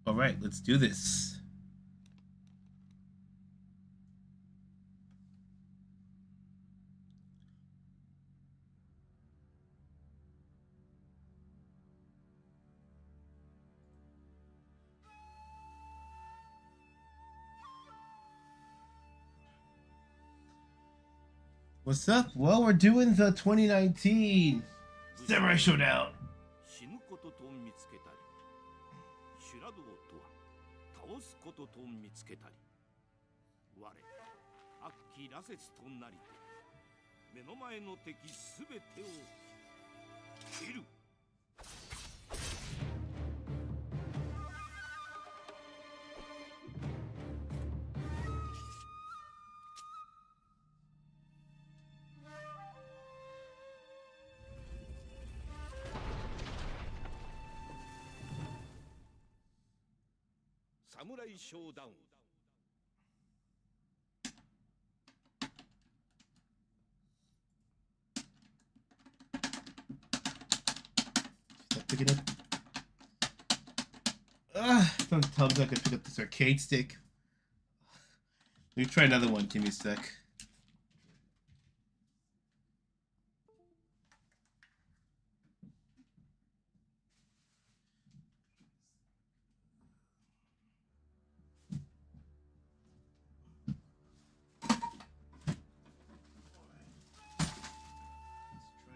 All right, let's do this. What's up? Well, we're doing the 2019 Samurai Showdown. 死ぬことと見つけたり、修羅道とは倒すことと見つけたり、我悪鬼羅刹となりて目の前の敵すべてを切る。侍ショーダウン。Stop picking up. Don't tell me I can pick up this arcade stick. Let me try another one. Give me a sec.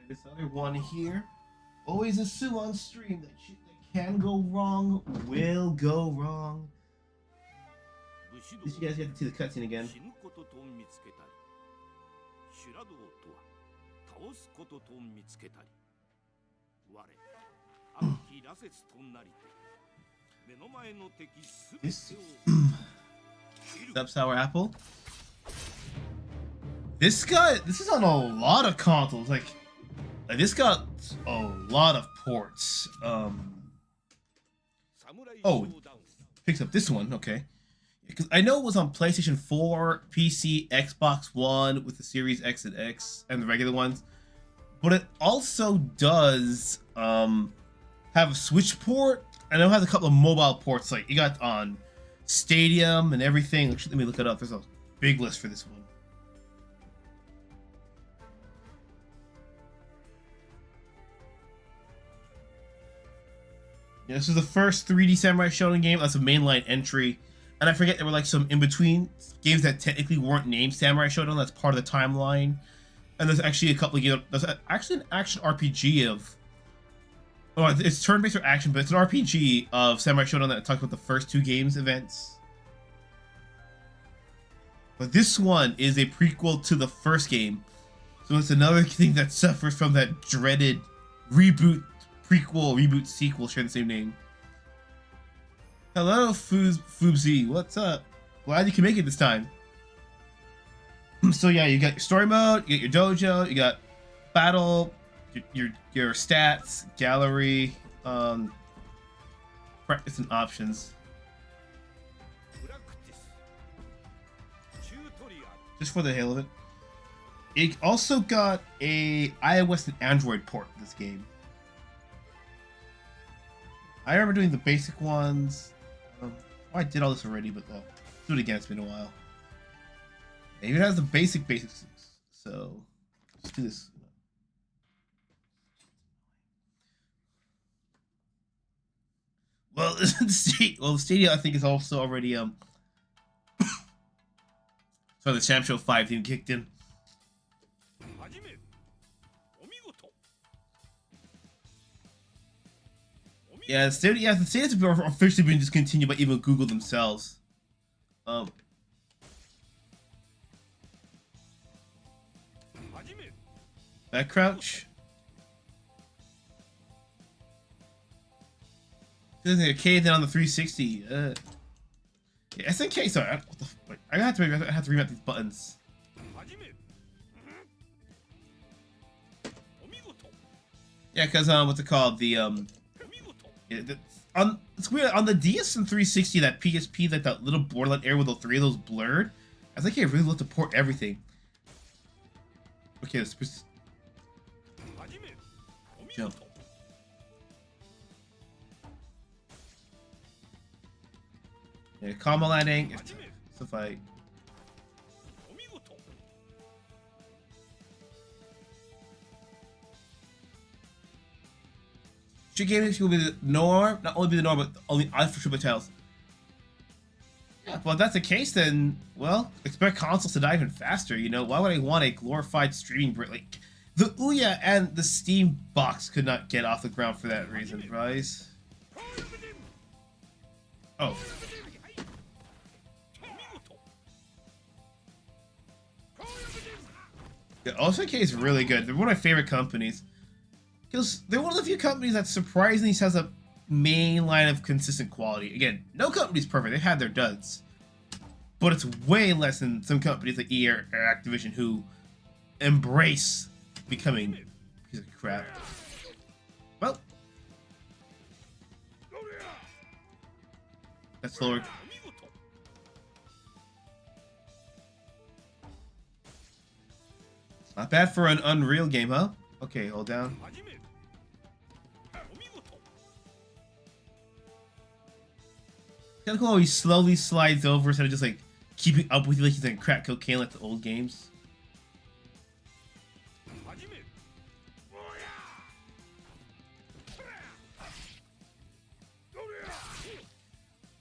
This other one here. Always assume on stream that shit that can go wrong will go wrong. At least you guys get to see the cutscene again. This Up Sour Apple. This is on a lot of consoles. Like this got a lot of ports. Oh, picks up this one, okay. Because I know it was on PlayStation 4, PC, Xbox One with the Series X and X and the regular ones. But it also does have a Switch port. I know it has a couple of mobile ports, like you got on Stadium and everything. Let me look it up. There's a big list for this one. Yeah, this is the first 3D Samurai Shodown game. That's a mainline entry. And I forget there were like some in-between games that technically weren't named Samurai Shodown. That's part of the timeline. And there's actually a couple of games. There's actually an action RPG of... Oh, it's turn-based or action, but it's an RPG of Samurai Shodown that talks about the first two games events. But this one is a prequel to the first game. So it's another thing that suffers from that dreaded reboot, sequel, sharing the same name. Hello, Foobsy. What's up? Glad you can make it this time. So yeah, you got your story mode, you got your dojo, you got battle, your stats, gallery, practice and options. Just for the hell of it. It also got a iOS and Android port in this game. I remember doing the basic ones. I did all this already, but do it again. It's been a while. Maybe it has the basics. So let's do this. Well, the Stadia I think is also already so the Samsho 5 theme kicked in. Yeah, the Stadia's officially been discontinued by even Google themselves. Back crouch. SNK then on the 360. Yeah, SNK. Sorry, I have to remap these buttons. Yeah, because what's it called? It's weird on the DS and 360, that PSP, that little borderline area with the three of those blurred. I think I really love to port everything. Okay, let's jump. Yeah, combo landing. It's a fight. Street gaming will be the norm, not only be the norm, but only unfortunate tails. Yeah, well, if that's the case, then, well, expect consoles to die even faster, you know? Why would I want a glorified streaming brick? Like, the Ouya and the Steam box could not get off the ground for that reason, right? Oh. Yeah, OSK is really good. They're one of my favorite companies. Because they're one of the few companies that surprisingly has a main line of consistent quality. Again, no company's perfect. They've had their duds. But it's way less than some companies like EA or Activision who embrace becoming a piece of crap. Well. That's slower. Not bad for an Unreal game, huh? Okay, hold down. Kind of cool how he slowly slides over instead of just like keeping up with you like he's like crack cocaine like the old games.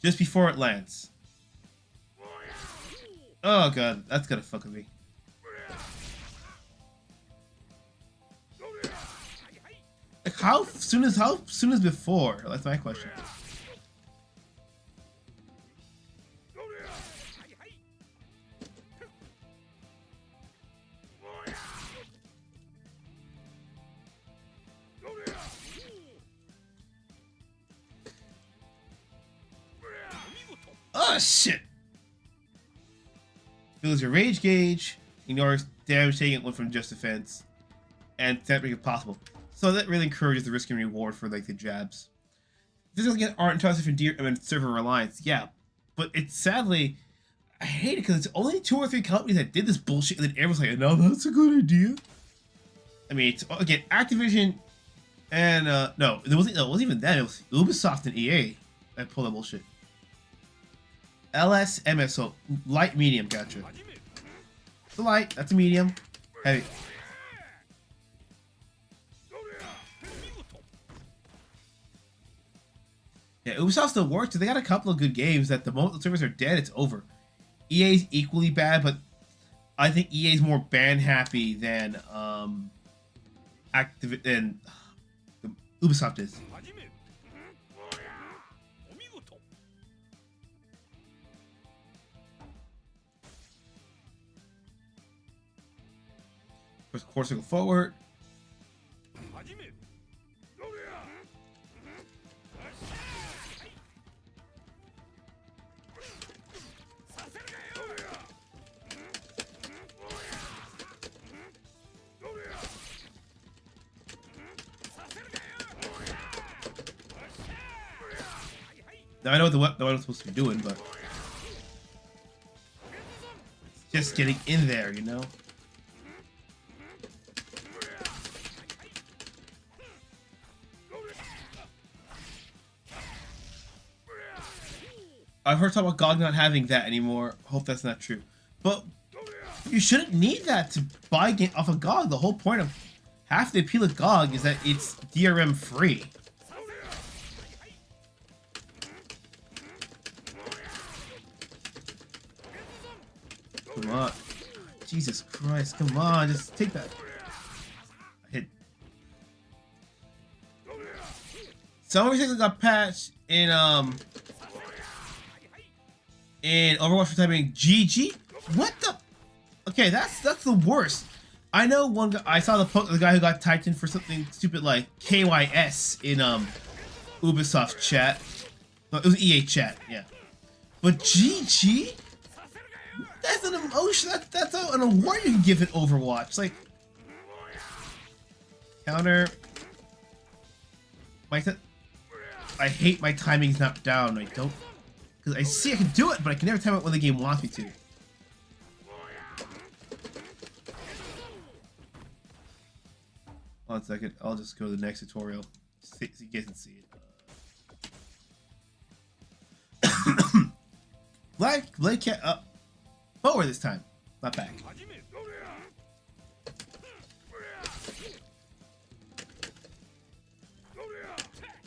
Just before it lands. Oh god, that's gonna fuck with me. Like how soon as before? That's my question. Oh shit! Fills your rage gauge, ignores damage taken one from just defense, and tampering if possible. So that really encourages the risk and reward for like the jabs. Physical get art and toxic for server reliance, yeah, but it's sadly I hate it because it's only 2 or 3 companies that did this bullshit, and then everyone's like, "No, that's a good idea." I mean, it's, again, Activision and no, it wasn't even that. It was Ubisoft and EA that pulled that bullshit. LS, MS, so light, medium, gotcha. It's a light, that's a medium, heavy. Yeah, Ubisoft still works. They got a couple of good games that the moment the servers are dead, it's over. EA's equally bad, but I think EA's more ban happy than Ubisoft is. First course, go forward. Now I know what I'm supposed to be doing, but it's just getting in there, you know? I've heard talk about GOG not having that anymore. Hope that's not true. But you shouldn't need that to buy a game off of GOG. The whole point of half the appeal of GOG is that it's DRM free. Come on. Jesus Christ, come on, just take that. I hit. Some everything got patched in Overwatch for typing GG? What the? Okay, that's the worst. I know one guy, I saw the guy who got typed in for something stupid like KYS in Ubisoft chat. No, it was EA chat, yeah. But GG? That's an emotion. That's an award you can give in Overwatch. Like counter. I hate my timing's not down. I don't, because I see I can do it, but I can never time it when the game wants me to. One second. I'll just go to the next tutorial so you guys can see it. Blade can't forward this time, not back.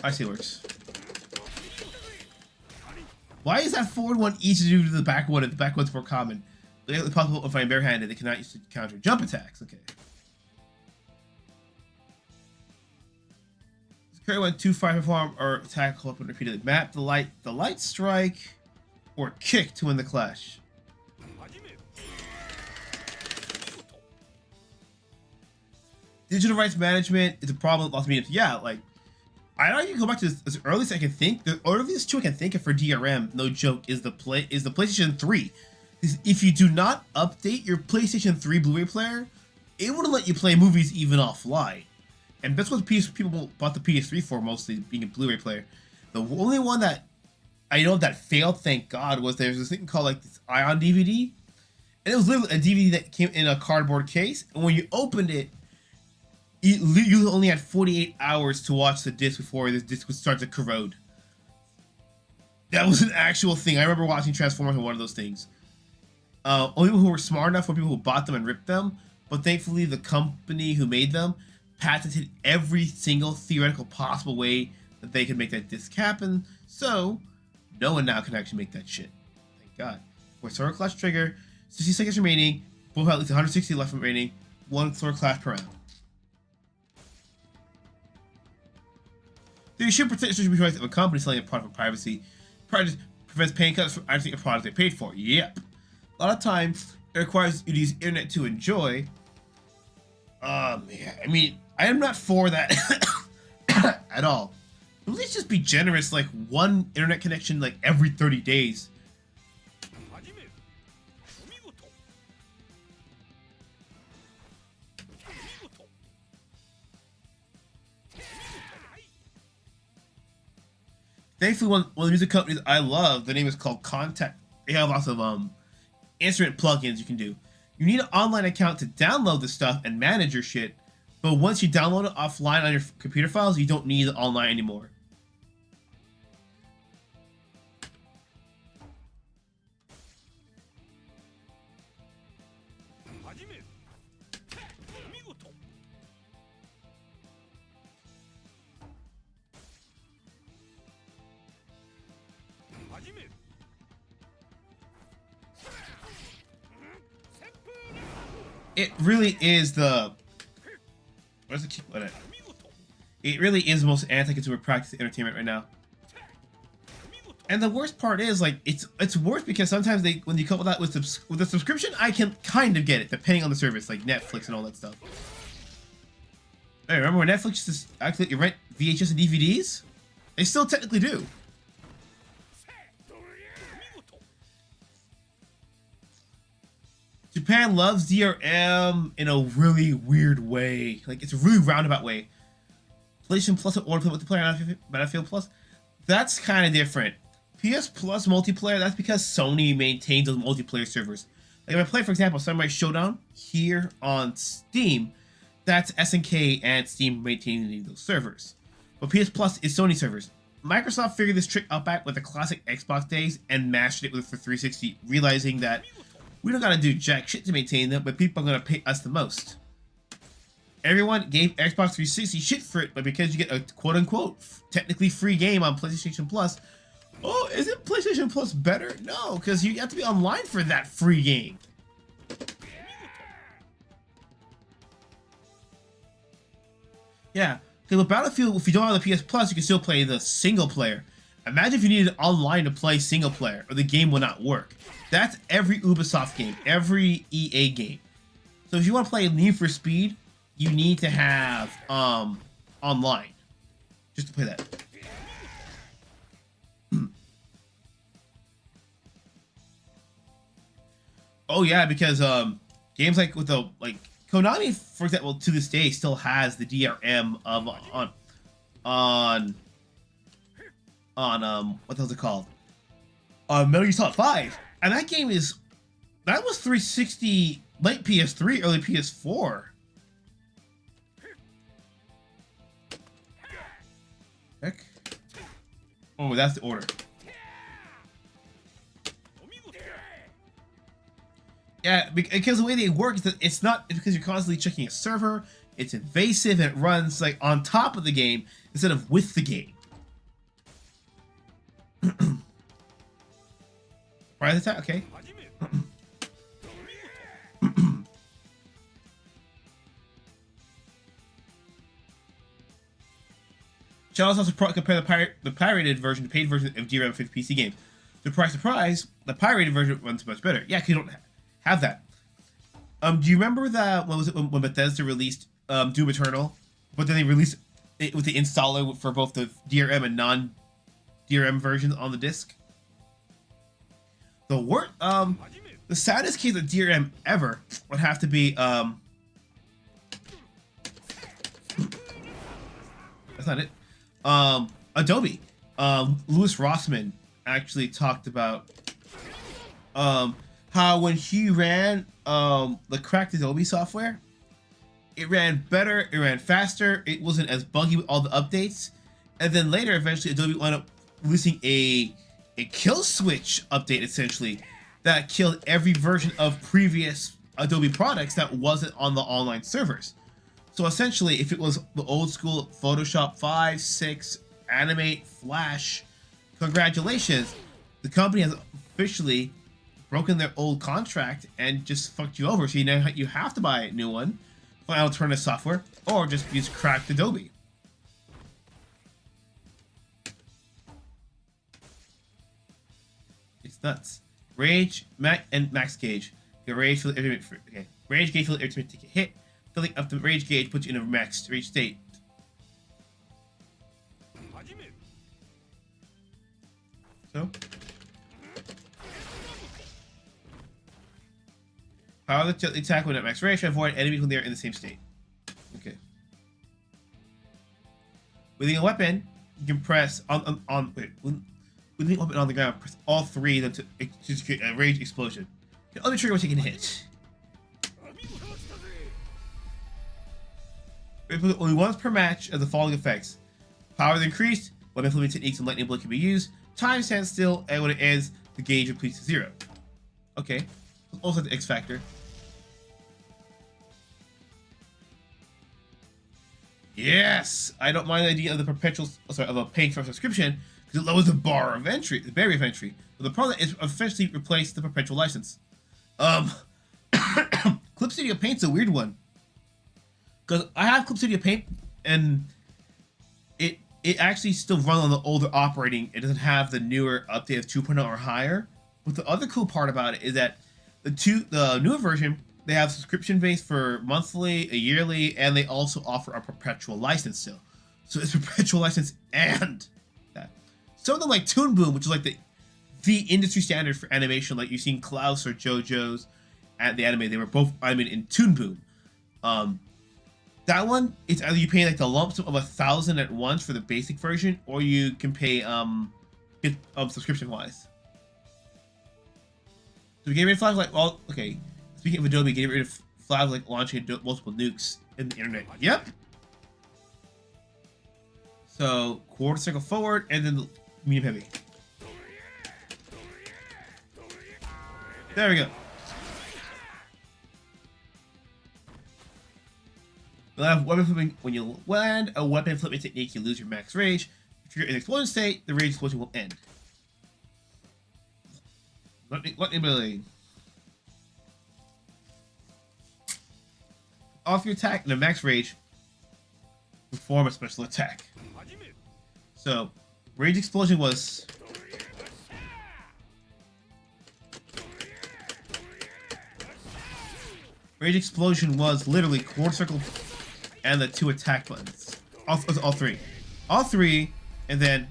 I see it works. Why is that forward one easier to do to the back one if the back one's more common? It's possible if I'm barehanded, they cannot use to counter jump attacks. Okay. Carry one too far to perform or attack call up and repeatedly. Map the light strike, or kick to win the clash. Digital rights management is a problem with lots of mediums. Yeah, like I don't even go back to this as early as I can think. The earliest two I can think of for DRM, no joke, is the PlayStation 3. If you do not update your PlayStation 3 Blu-ray player, it wouldn't let you play movies even offline. And that's what people bought the PS3 for, mostly being a Blu-ray player. The only one that I know that failed, thank God, was there's this thing called like this Ion DVD. And it was literally a DVD that came in a cardboard case. And when you opened it, you only had 48 hours to watch the disc before the disc would start to corrode. That was an actual thing. I remember watching Transformers on one of those things. Only people who were smart enough were people who bought them and ripped them. But thankfully, the company who made them patented every single theoretical possible way that they could make that disc happen, so no one now can actually make that shit. Thank God. For sword clash trigger, 60 seconds remaining, both have at least 160 left remaining, one sword clash per round. So you should protect the rights of a company selling a product for privacy. Private prevents paying customers from actually a product they paid for. Yep. A lot of times, it requires you to use internet to enjoy. Yeah, I mean, I am not for that at all. But let's just be generous, like one internet connection like every 30 days. Thankfully, one of the music companies I love, the name is called Contact. They have lots of instrument plugins you can do. You need an online account to download the stuff and manage your shit. But once you download it offline on your computer files, you don't need it online anymore. It really is the... Where's the key on it? It really is the most anti-consumer practice of entertainment right now. And the worst part is, like, it's worse because sometimes when you couple that with the subscription, I can kind of get it, depending on the service, like Netflix and all that stuff. Hey, remember when Netflix just actually you rent VHS and DVDs? They still technically do. Japan loves DRM in a really weird way. Like, it's a really roundabout way. PlayStation Plus or multiplayer Battlefield Plus, that's kind of different. PS Plus multiplayer, that's because Sony maintains those multiplayer servers. Like, if I play, for example, Samurai Showdown here on Steam, that's SNK and Steam maintaining those servers. But PS Plus is Sony servers. Microsoft figured this trick out back with the classic Xbox days and mashed it with the 360, realizing that we don't gotta do jack shit to maintain them, but people are gonna pay us the most. Everyone gave Xbox 360 shit for it, but because you get a quote-unquote technically free game on PlayStation Plus, oh, isn't PlayStation Plus better? No, because you have to be online for that free game. Yeah, because with Battlefield, if you don't have the PS Plus, you can still play the single player. Imagine if you needed online to play single player, or the game will not work. That's every Ubisoft game, every EA game. So if you want to play Need for Speed, you need to have online just to play that. Oh yeah, because games like with the Konami, for example, to this day still has the DRM of on what the hell's it called? Metal Gear Solid 5. And that game was 360, late PS3, early PS4. Heck. Oh, that's the order. Yeah, because the way they work is that it's not because you're constantly checking a server. It's invasive and it runs like on top of the game instead of with the game. Surprise attack, okay. Channels also compare the pirated version to paid version of DRM 50 PC games. Surprise, surprise, the pirated version runs much better. Yeah, because you don't have that. Do you remember that when Bethesda released Doom Eternal, but then they released it with the installer for both the DRM and non-DRM versions on the disc? The saddest case of DRM ever would have to be that's not it. Adobe. Louis Rossmann actually talked about how when he ran the cracked Adobe software, it ran better, it ran faster, it wasn't as buggy with all the updates, and then later eventually Adobe wound up releasing a kill switch update essentially that killed every version of previous Adobe products that wasn't on the online servers. So essentially, if it was the old school Photoshop 5, 6, Animate, Flash, congratulations, the company has officially broken their old contract and just fucked you over. So you have to buy a new one, find alternative software, or just use cracked Adobe. It's nuts. Rage, and max gauge. The rage gauge for the ultimate take a hit. Filling up the rage gauge puts you in a max rage state. So, power the attack when at max rage to avoid enemies when they are in the same state. Okay. Wielding a weapon, you can press wielding a weapon on the ground, press all three to create a rage explosion. The other trigger when taking a hit. Only once per match of the following effects. Power is increased, weapon flipping techniques and lightning blood can be used, time stands still, and when it ends, the gauge depletes to 0. Okay. Also the X factor. Yes! I don't mind the idea of the of a paying for a subscription, because it lowers the barrier of entry. But the problem is officially replaced the perpetual license. Clip Studio Paint's a weird one. Because I have Clip Studio Paint, and it actually still runs on the older operating. It doesn't have the newer update of 2.0 or higher. But the other cool part about it is that the newer version, they have subscription based for monthly, a yearly, and they also offer a perpetual license still. So it's perpetual license and that. Some of them like Toon Boom, which is like the industry standard for animation, like you've seen Klaus or JoJo's at the anime. They were both animated in Toon Boom. That one, it's either you pay like the lump sum of 1,000 at once for the basic version, or you can pay subscription wise. So we get rid of flags like, well, okay. Speaking of Adobe, get rid of flags like launching multiple nukes in the internet. Yep. So quarter circle forward, and then the medium heavy. There we go. You'll have weapon flipping when you land a weapon flipping technique. You lose your max rage. If you're in explosion state, the rage explosion will end. Lightning ability. Off your attack and a max rage, perform a special attack. So, rage explosion was. Rage explosion was literally quarter circle and the 2 attack buttons. All three. All three, and then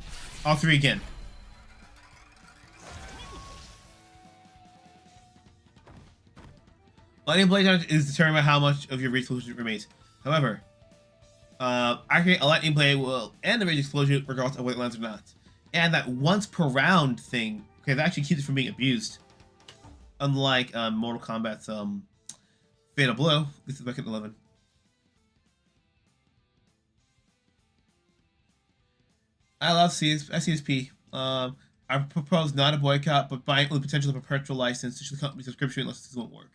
all three again. Lightning blade damage is determined by how much of your rage explosion remains. However, activate a lightning blade will end the rage explosion regardless of whether it lands or not. And that once per round thing, okay, that actually keeps it from being abused. Unlike Mortal Kombat's Fatal Blow. This is back at 11. I love CSP. I propose not a boycott, but buying with the potential of a perpetual license to the company subscription unless this won't work.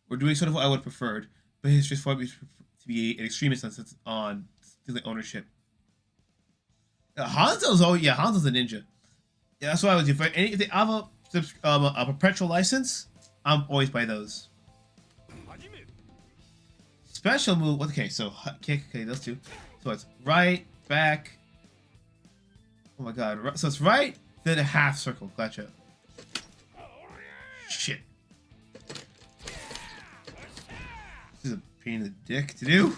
We're doing sort of what I would have preferred, but his transformed to be an extremist on things like ownership. Hanzo's Hanzo's a ninja. Yeah, that's what I would do. If they have a perpetual license, I'm always by those. Special move. Okay, so okay, those two. So it's right, back. Oh my god. So it's right, then a half circle. Gotcha. Shit. This is a pain in the dick to do.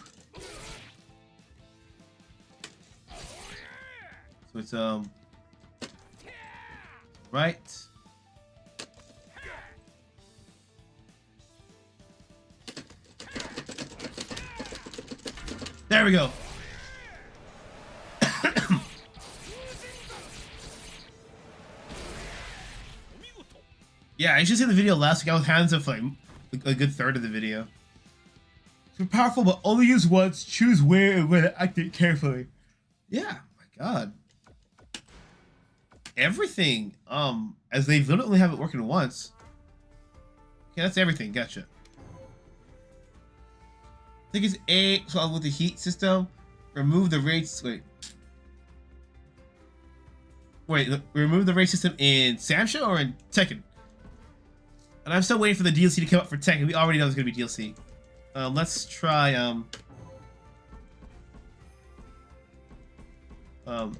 So it's right. There we go. Yeah, I should see the video last week. I was hands up for like a good third of the video. Super powerful, but only use once. Choose where and when to activate carefully. Yeah, my god. Everything. As they literally have it working once. Okay, that's everything. Gotcha. I think it's A. So with the heat system, remove the rates. Wait. Remove the rate system in Samsho or in Tekken? And I'm still waiting for the DLC to come up for Tekken. We already know there's gonna be DLC. Let's try battle.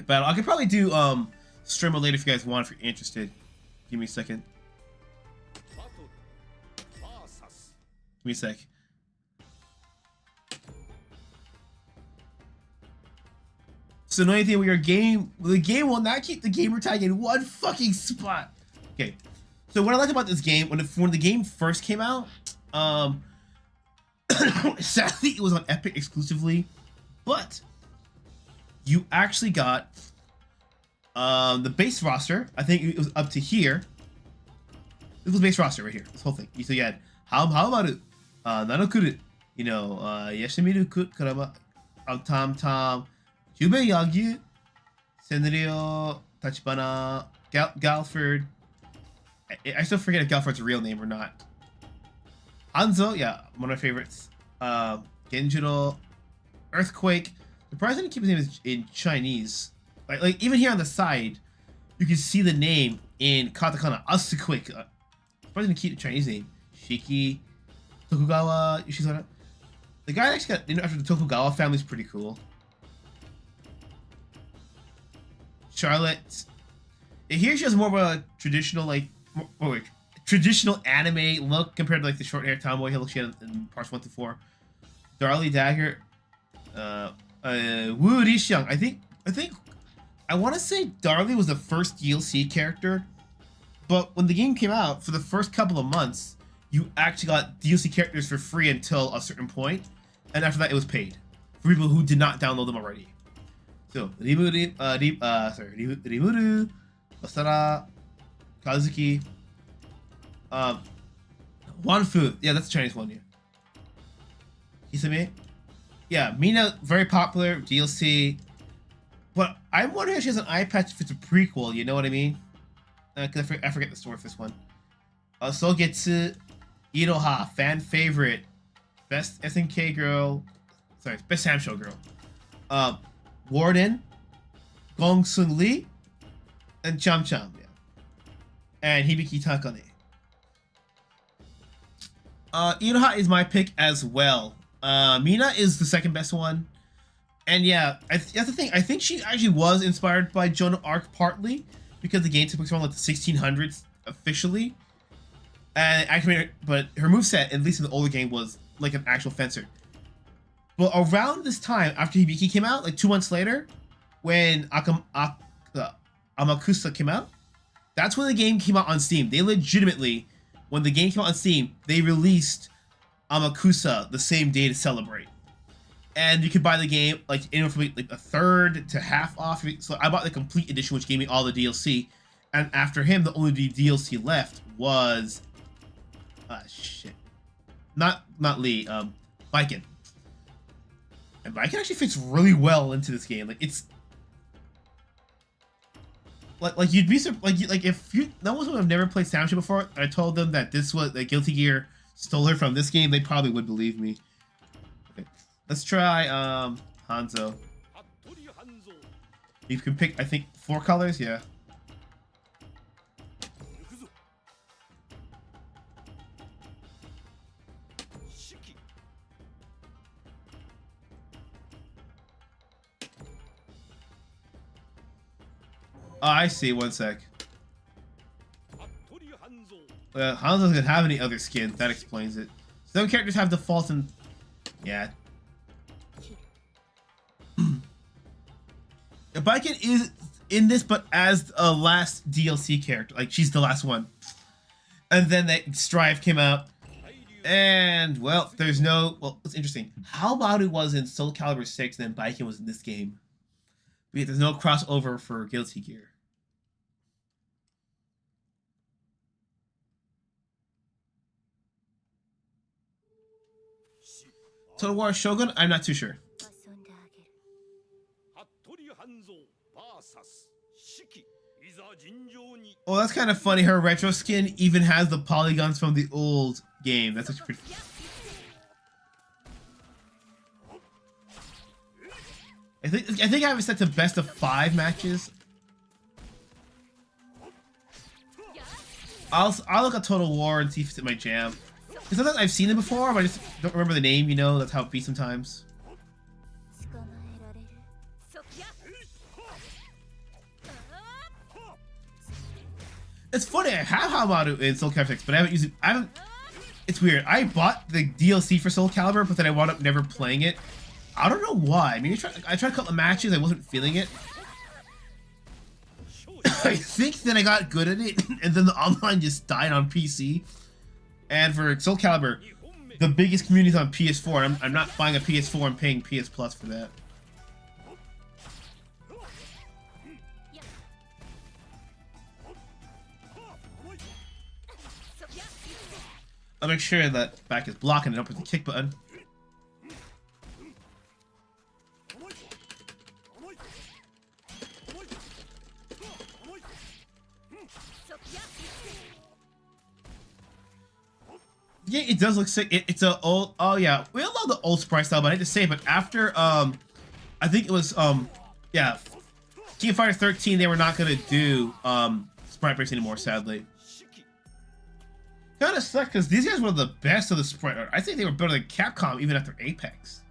I could probably do streamer later if you guys want, if you're interested. Give me a second. Give me a sec. So annoying thing with your game, the game will not keep the gamer tag in one fucking spot. Okay. So what I like about this game, when the game first came out, sadly it was on Epic exclusively, but you actually got the base roster. I think it was up to here. This was base roster right here. This whole thing. So you had how about it? Nanokuru, you know, Yashimiru Kurama, Tam Tam, Jubei Yagyu, Senryo, Tachibana, Galford. I still forget if Galford's a real name or not. Hanzo, yeah, one of my favorites. Genjiro, Earthquake. Surprised I didn't keep his name in Chinese. Like even here on the side, you can see the name in katakana. Asuquake. Surprised I didn't keep the Chinese name. Shiki, Tokugawa, Yoshizora. The guy actually got named after the Tokugawa family is pretty cool. Charlotte. Here she has more of a traditional traditional anime look compared to like the short hair tomboy look she had in parts 1 to 4. Darlie Dagger, Wu Rixiang. I want to say Darlie was the first DLC character, but when the game came out, for the first couple of months, you actually got DLC characters for free until a certain point, and after that it was paid for people who did not download them already. So Rimuru, Masara, Kazuki, Wanfu, yeah, that's the Chinese one, yeah. Hisame, yeah, Mina, very popular DLC, but I'm wondering if she has an eye patch if it's a prequel, you know what I mean? Because I forget the story for this one. Sogetsu, Iroha, fan favorite, best SNK girl, sorry, best Samsho girl. Warden, Gong Sun Lee, and Cham Cham, yeah. And Hibiki Takane. Iroha is my pick as well. Mina is the second best one. And yeah, that's the thing. I think she actually was inspired by Joan of Arc partly, because the game took place around like the 1600s officially. And actually, but her moveset, at least in the older game, was like an actual fencer. But around this time, after Hibiki came out, like 2 months later, when Amakusa came out, that's when the game came out on Steam. They legitimately, when the game came out on Steam, they released Amakusa the same day to celebrate. And you could buy the game like anywhere from like a third to half off. So I bought the complete edition, which gave me all the DLC. And after him, the only DLC left was shit. Not Lee, Viken. And Viken actually fits really well into this game. Like it's like you'd be like if you no one would have never played Samsho before, and I told them that this was that Guilty Gear stole her from this game, they probably would believe me. Okay, let's try Hanzo. You can pick, I think, 4 colors. Yeah. Oh, I see. One sec. Hanzo doesn't have any other skins. That explains it. Some characters have defaults and... Yeah. Baiken is in this, but as a last DLC character. Like, she's the last one. And then that Strive came out. And, well, there's no... Well, it's interesting. How about it was in Soul Calibur 6 and then Baiken was in this game? But there's no crossover for Guilty Gear. Total War Shogun? I'm not too sure. Oh, that's kind of funny. Her retro skin even has the polygons from the old game. That's actually pretty... I think I have it set to best of 5 matches. I'll look at Total War and see if it's in my jam. Because sometimes I've seen it before, but I just don't remember the name, you know? That's how it be sometimes. It's funny, I have Hamaru in Soul Calibur 6, but I haven't used it. It's weird. I bought the DLC for Soul Calibur, but then I wound up never playing it. I don't know why. I mean, I tried a couple of matches, I wasn't feeling it. I think then I got good at it, and then the online just died on PC. And for Soul Calibur, the biggest community is on PS4, and I'm not buying a PS4 and paying PS Plus for that. I'll make sure that back is blocking and up with the kick button. Yeah, it does look sick. It's a old. Oh yeah, we all love the old sprite style, but I hate to say, but after I think it was yeah, King of Fighters 13, they were not gonna do sprite breaks anymore, sadly. Kind of sucked because these guys were the best of the sprite art. I think they were better than Capcom even after Apex.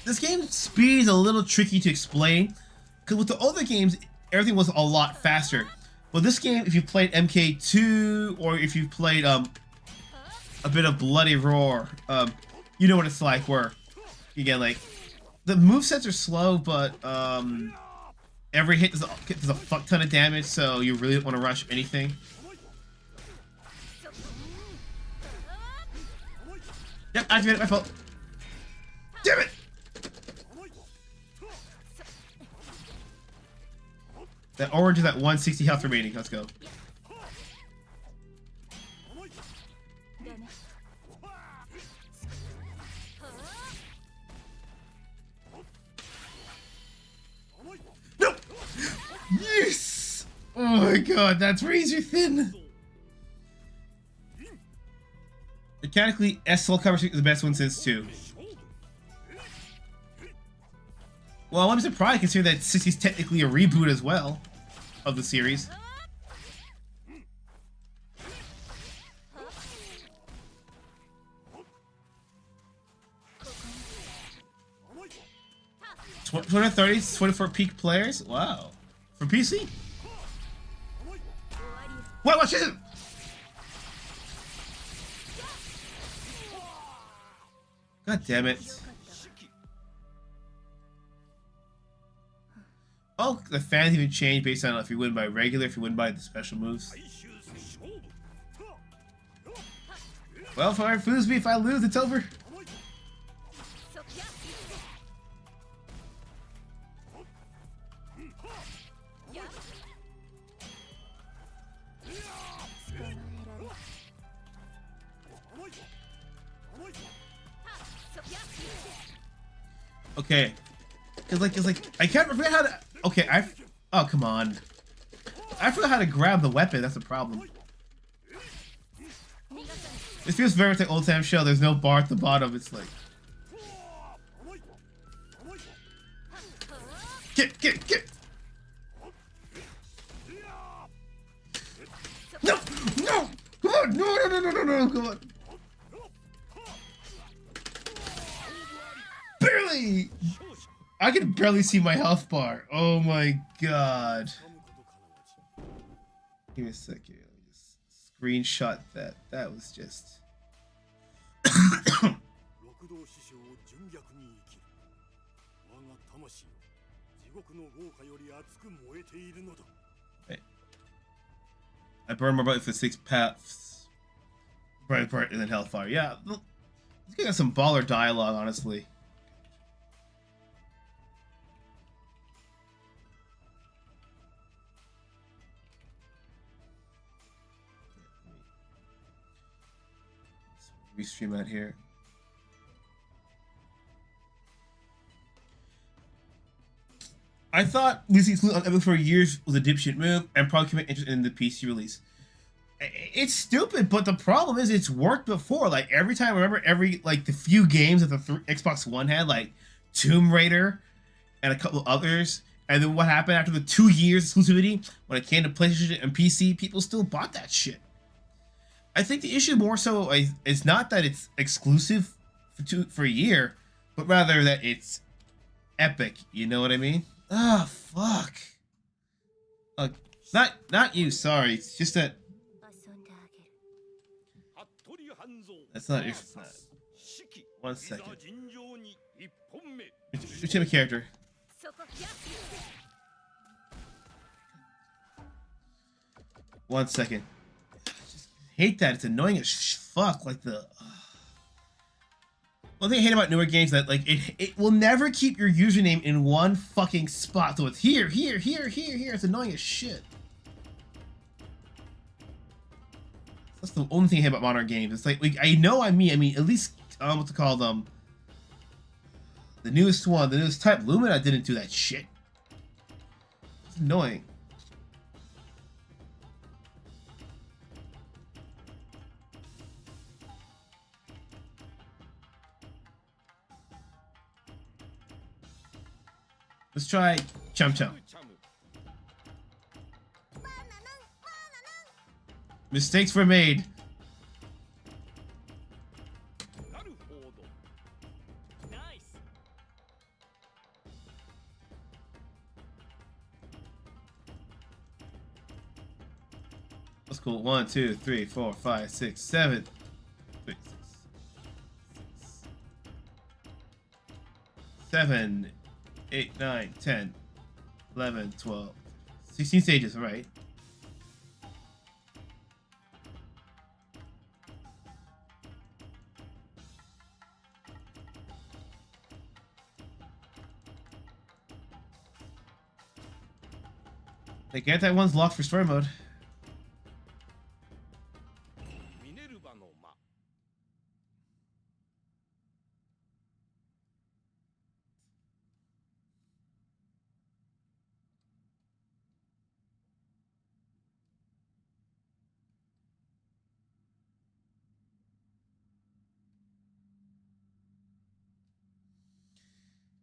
This game's speed is a little tricky to explain because with the older games, everything was a lot faster. But this game, if you played MK2 or if you played a bit of Bloody Roar, you know what it's like. Where again, like the movesets are slow, but every hit does a fuck ton of damage, so you really don't want to rush anything. Yep, activated, my fault. Damn it! That orange is at 160 health remaining. Let's go. No! Yes! Oh my god, that's razor thin. Mechanically, Soul Calibur is the best one since 2. Well, I'm surprised considering that 60 is technically a reboot as well of the series. $230, 24 peak players? Wow. For PC? What is it? God damn it. Oh, the fans even change based on if you win by regular, if you win by the special moves. Well, for Fusby, if I lose, it's over. Okay. It's like I can't forget how to. Okay, oh come on. I forgot how to grab the weapon. That's the problem. This feels very much like old Samsho. There's no bar at the bottom. It's like get. No, come on, no, come on. Barely. I can barely see my health bar. Oh my god. Give me a second. Let me just screenshot that. That was just. Wait. I burned my butt for 6 paths. Bright and then hellfire. Yeah. This guy got some baller dialogue, honestly. Restream out here. I thought losing exclusive on Epic for years was a dipshit move and probably could make interest in the PC release. It's stupid, but the problem is it's worked before. Like every time, remember the few games that the Xbox One had, like Tomb Raider and a couple others, and then what happened after the 2 years exclusivity when it came to PlayStation and PC, people still bought that shit. I think the issue more so is not that it's exclusive for a year, but rather that it's epic. You know what I mean? Ah, fuck. Not you. Sorry. It's just that. That's not your. 1 second. Which type of character? One second. Hate that. It's annoying as fuck. Like the one thing I hate about newer games that like it will never keep your username in one fucking spot. So it's here. It's annoying as shit. That's the only thing I hate about modern games. It's like I mean at least what to call them. The newest one, the newest type, Lumina didn't do that shit. It's annoying. Let's try Chum Chum. Mistakes were made. That's cool. 1, 2, 3, 4, 5, 6, 7. 3, 6, 7, 8, 9, 10, 11, 12, 16 stages, right? The anti-one's locked for story mode.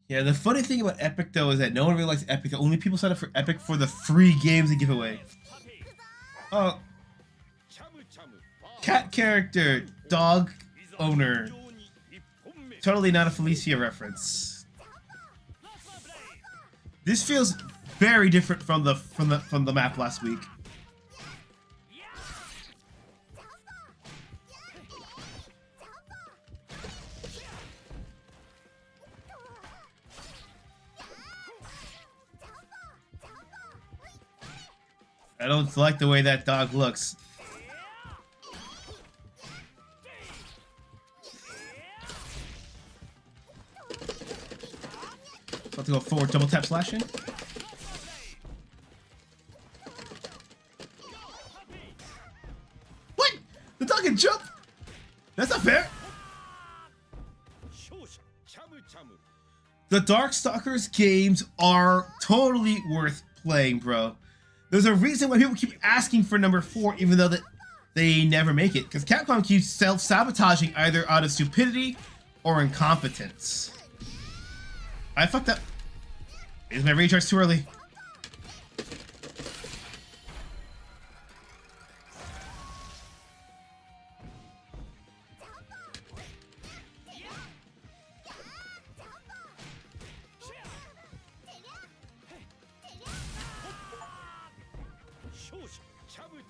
Yeah, the funny thing about Epic though is that no one really likes Epic. The only people sign up for Epic for the free games they give away. Oh, cat character, dog owner. Totally not a Felicia reference. This feels very different from the map last week. I don't like the way that dog looks. About to go forward, double tap slashing. What? The dog can jump? That's not fair. The Darkstalkers games are totally worth playing, bro. There's a reason why people keep asking for number 4, even though they never make it. Because Capcom keeps self-sabotaging either out of stupidity or incompetence. I fucked up. Is my recharge too early?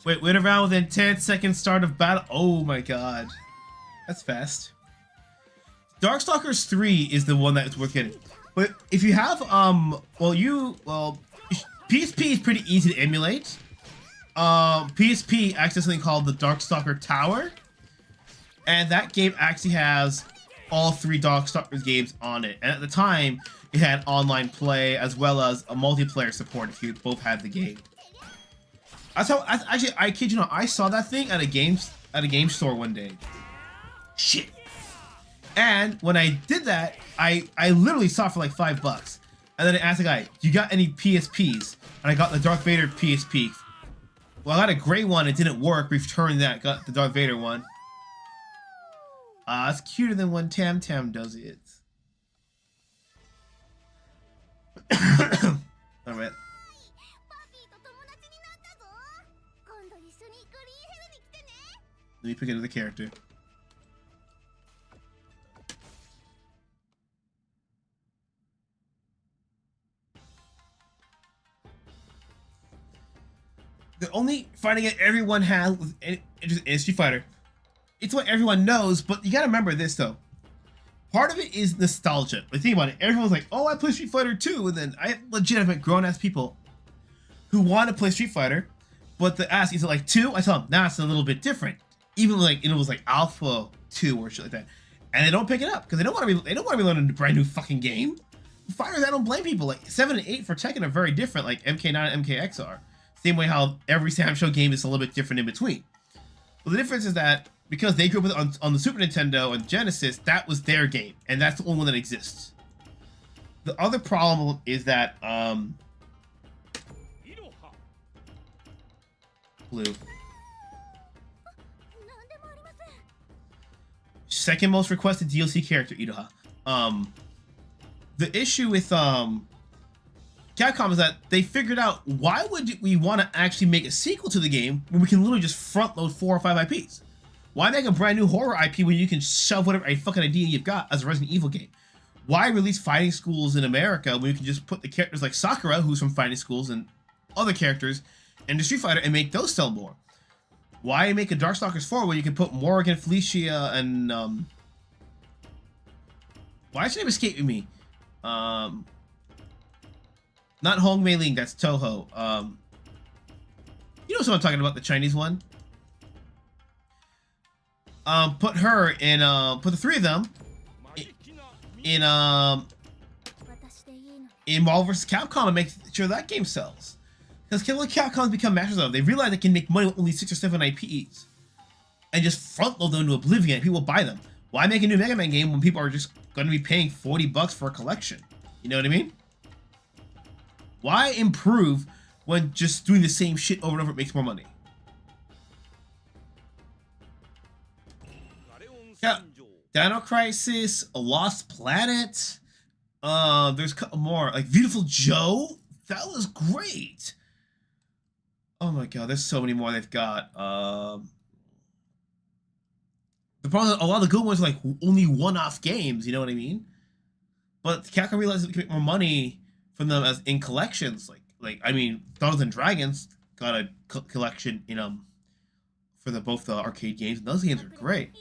Wait, win around within 10 seconds start of battle. Oh my god. That's fast. Darkstalkers 3 is the one that's worth getting. But if you have, PSP is pretty easy to emulate. PSP actually has something called the Darkstalker Tower. And that game actually has all 3 Darkstalkers games on it. And at the time, it had online play as well as a multiplayer support if you both had the game. Actually, I kid you not, I saw that thing at a game store one day. Shit. And when I did that, I literally saw it for like $5. And then I asked the guy, "You got any PSPs?" And I got the Darth Vader PSP. Well, I got a gray one, it didn't work. Returned that, got the Darth Vader one. It's cuter than when Tam Tam does it. Alright. Let me pick another character. The only fighting it everyone has is Street Fighter. It's what everyone knows, but you gotta remember this though. Part of it is nostalgia. Like, think about it. Everyone's like, "Oh, I play Street Fighter 2," and then I legitimate grown-ass people who want to play Street Fighter, but the ask is it like 2? I tell them, nah, it's a little bit different. Even like it was like Alpha 2 or shit like that, and they don't pick it up because they don't want to be learning a brand new fucking game. Fighters, I don't blame people. Like 7 and 8 for Tekken are very different, like MK9 and MKX are. Same way how every Samsho game is a little bit different in between. But the difference is that because they grew up with it on the Super Nintendo and Genesis, that was their game, and that's the only one that exists. The other problem is that blue. Second most requested DLC character, Iroha. The issue with Capcom is that they figured out, why would we want to actually make a sequel to the game when we can literally just front load 4 or 5 IPs? Why make a brand new horror IP when you can shove whatever a fucking idea you've got as a Resident Evil game? Why release fighting schools in America when you can just put the characters like Sakura, who's from fighting schools, and other characters into Street Fighter and make those sell more? Why make a Darkstalkers 4 where you can put Morrigan, Felicia, and why is your name escaping me? Not Hong Mei Ling, that's Toho. You know what I'm talking about, the Chinese one? Put her in, put the 3 of them in Marvel vs. Capcom and make sure that game sells. Because Capcom's become masters of it. They realize they can make money with only 6 or 7 IPs. And just front load them to oblivion and people buy them. Why make a new Mega Man game when people are just going to be paying $40 for a collection? You know what I mean? Why improve when just doing the same shit over and over makes more money? Yeah, Dino Crisis, A Lost Planet. There's a couple more. Like Beautiful Joe. That was great. Oh my god, there's so many more they've got. The problem is a lot of the good ones are like only one-off games, you know what I mean? But Capcom realizes they can make more money from them as in collections. Like I mean, Dungeons and Dragons got a collection in for both the arcade games, and those games are great.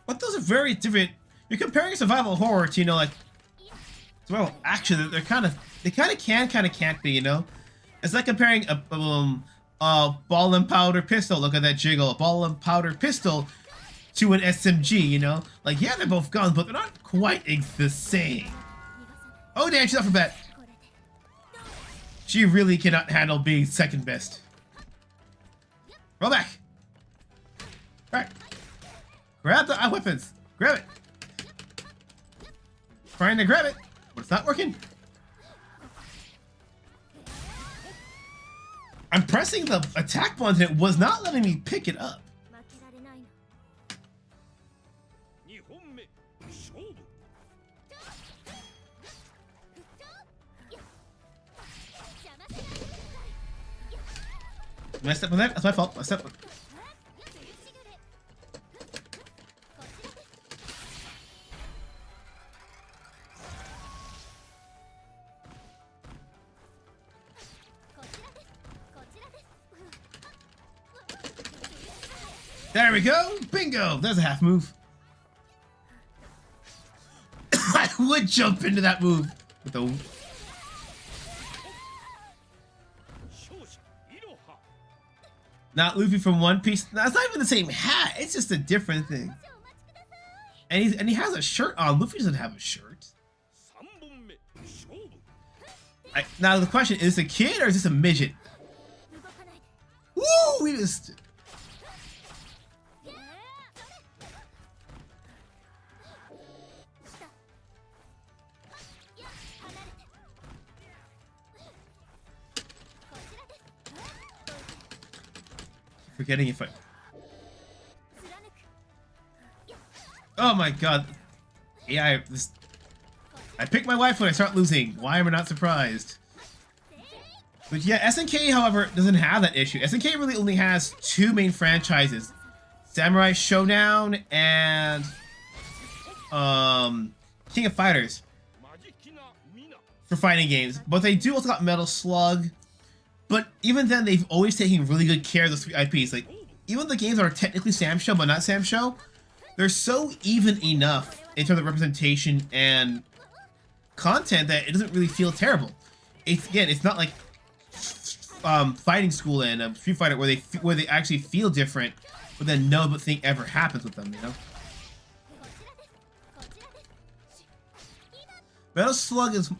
But those are very different. You're comparing survival horror to, you know, like survival action. They kind of can, kind of can't be, you know. It's like comparing a ball and powder pistol. Look at that jiggle. A ball and powder pistol to an SMG, you know. Like, yeah, they're both guns, but they're not quite the same. Oh damn, she's up for bet. She really cannot handle being second best. Roll back. Alright. Grab the weapons. Grab it. Trying to grab it, but it's not working. I'm pressing the attack button and it was not letting me pick it up. Did I step on that? That's my fault. I stepped on. There we go! Bingo! There's a half move. I would jump into that move with the... Not Luffy from One Piece. That's not even the same hat. It's just a different thing. And he has a shirt on. Luffy doesn't have a shirt. Now the question, is this a kid or is this a midget? Woo! We missed it. Forgetting if I... Oh my god. Yeah, I pick my wife when I start losing. Why am I not surprised? But yeah, SNK, however, doesn't have that issue. SNK really only has two main franchises. Samurai Showdown and... King of Fighters. For fighting games. But they do also got Metal Slug. But even then, they've always taken really good care of those three IPs. Like, even the games that are technically Samsho, but not Samsho, they're so even enough in terms of representation and content that it doesn't really feel terrible. It's not like Fighting School and Street Fighter where they actually feel different, but then no but thing ever happens with them, you know? Metal Slug is...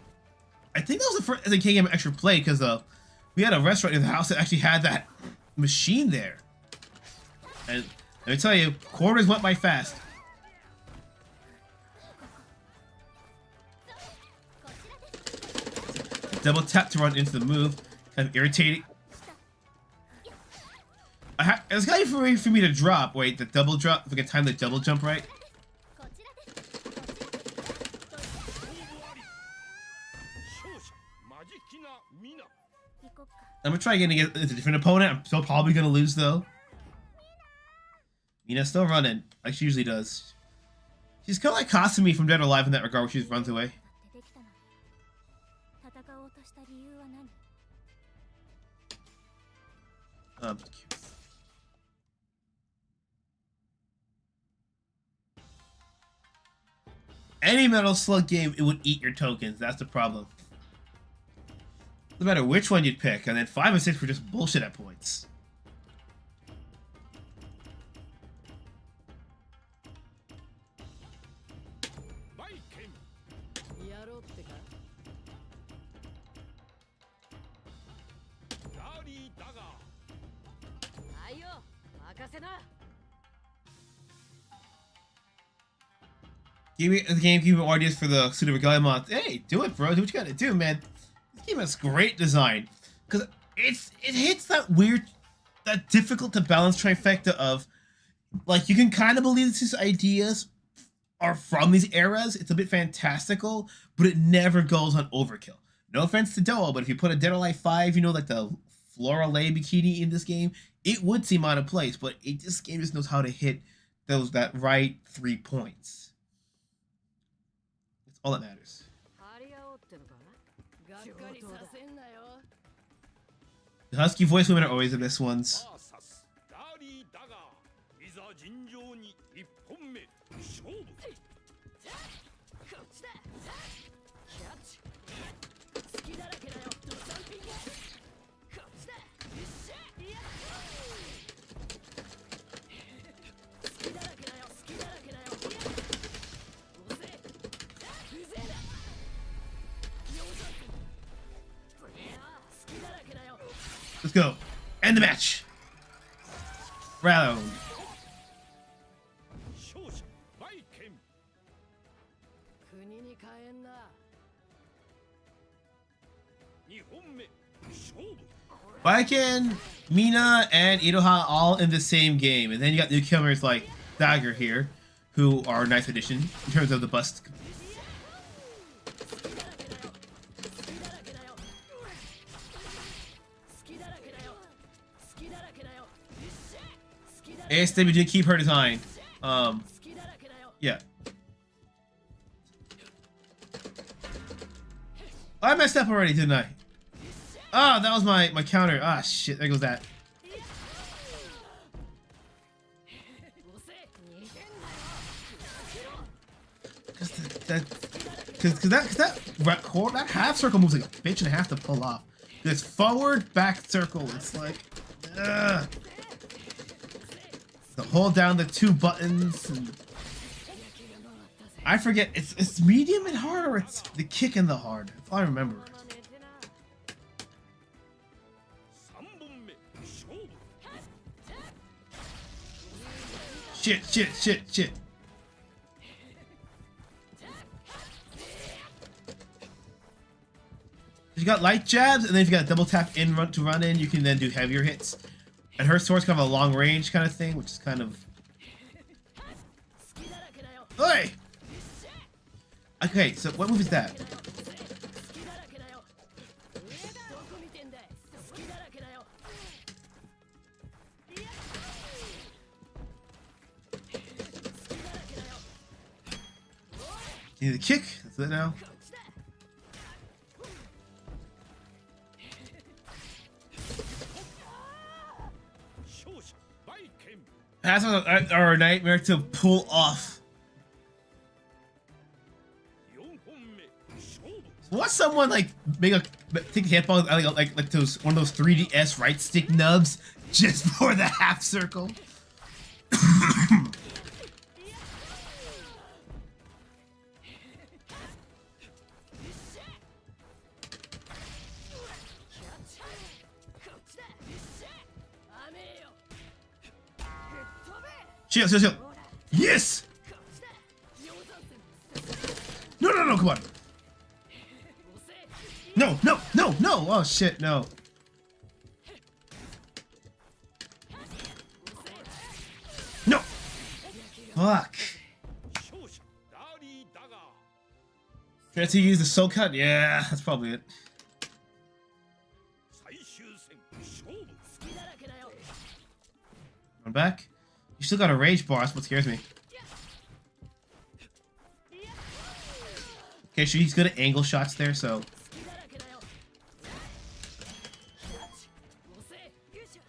I think that was the first SNK game I actually played, because we had a restaurant in the house that actually had that machine there. And let me tell you, quarters went by fast. Double tap to run into the move. Kind of irritating. It's kind of way for me to drop. Wait, the double drop. If I can time the double jump right. I'm gonna try again to get a different opponent. I'm still probably gonna lose though. Mina's still running, like she usually does. She's kind of like Kasumi from Dead or Alive in that regard, where she just runs away. Any Metal Slug game, it would eat your tokens. That's the problem. No matter which one you'd pick, and then 5 and 6 were just bullshit at points. Give me the game, give me ideas for the Suit of Regalia mod. Hey, do it, bro. Do what you gotta do, man. This game has great design. Because it hits that weird, that difficult to balance trifecta of, like, you can kind of believe these ideas are from these eras. It's a bit fantastical, but it never goes on overkill. No offense to Doa, but if you put a Dead or Alive 5, you know, like the Flora Lay bikini in this game, it would seem out of place, but this game just knows how to hit that right 3 points. That's all that matters. The husky voice women are always the best ones. Let's go. End the match. round. 勝者バイケン。国に変えんな。2本目勝負。 Baiken, Mina, and Iroha all in the same game. And then you got newcomers like Dagger here, who are a nice addition in terms of the bust. ASW did keep her design. Yeah. I messed up already, didn't I? Oh, that was my counter. Ah, shit. There goes that. Cause that half circle moves like a bitch and a half to pull off. This forward back circle, it's like, ugh. To hold down the two buttons. And I forget, it's medium and hard, or it's the kick and the hard. That's all I remember. Shit. You got light jabs, and then if you got double tap in to run in, you can then do heavier hits. And her sword's kind of a long range kind of thing, which is kind of... Oi! Okay, so what move is that? You need a kick? That's it now. That's our nightmare to pull off. What's someone like take a handball like those one of those 3DS right stick nubs just for the half circle? Shield. Yes! No, come on. No. Oh, shit, no. No. Fuck. Try to use the soul cut? Yeah, that's probably it. I'm back. You still got a rage bar, that's what scares me. Okay, so he's good at angle shots there, so...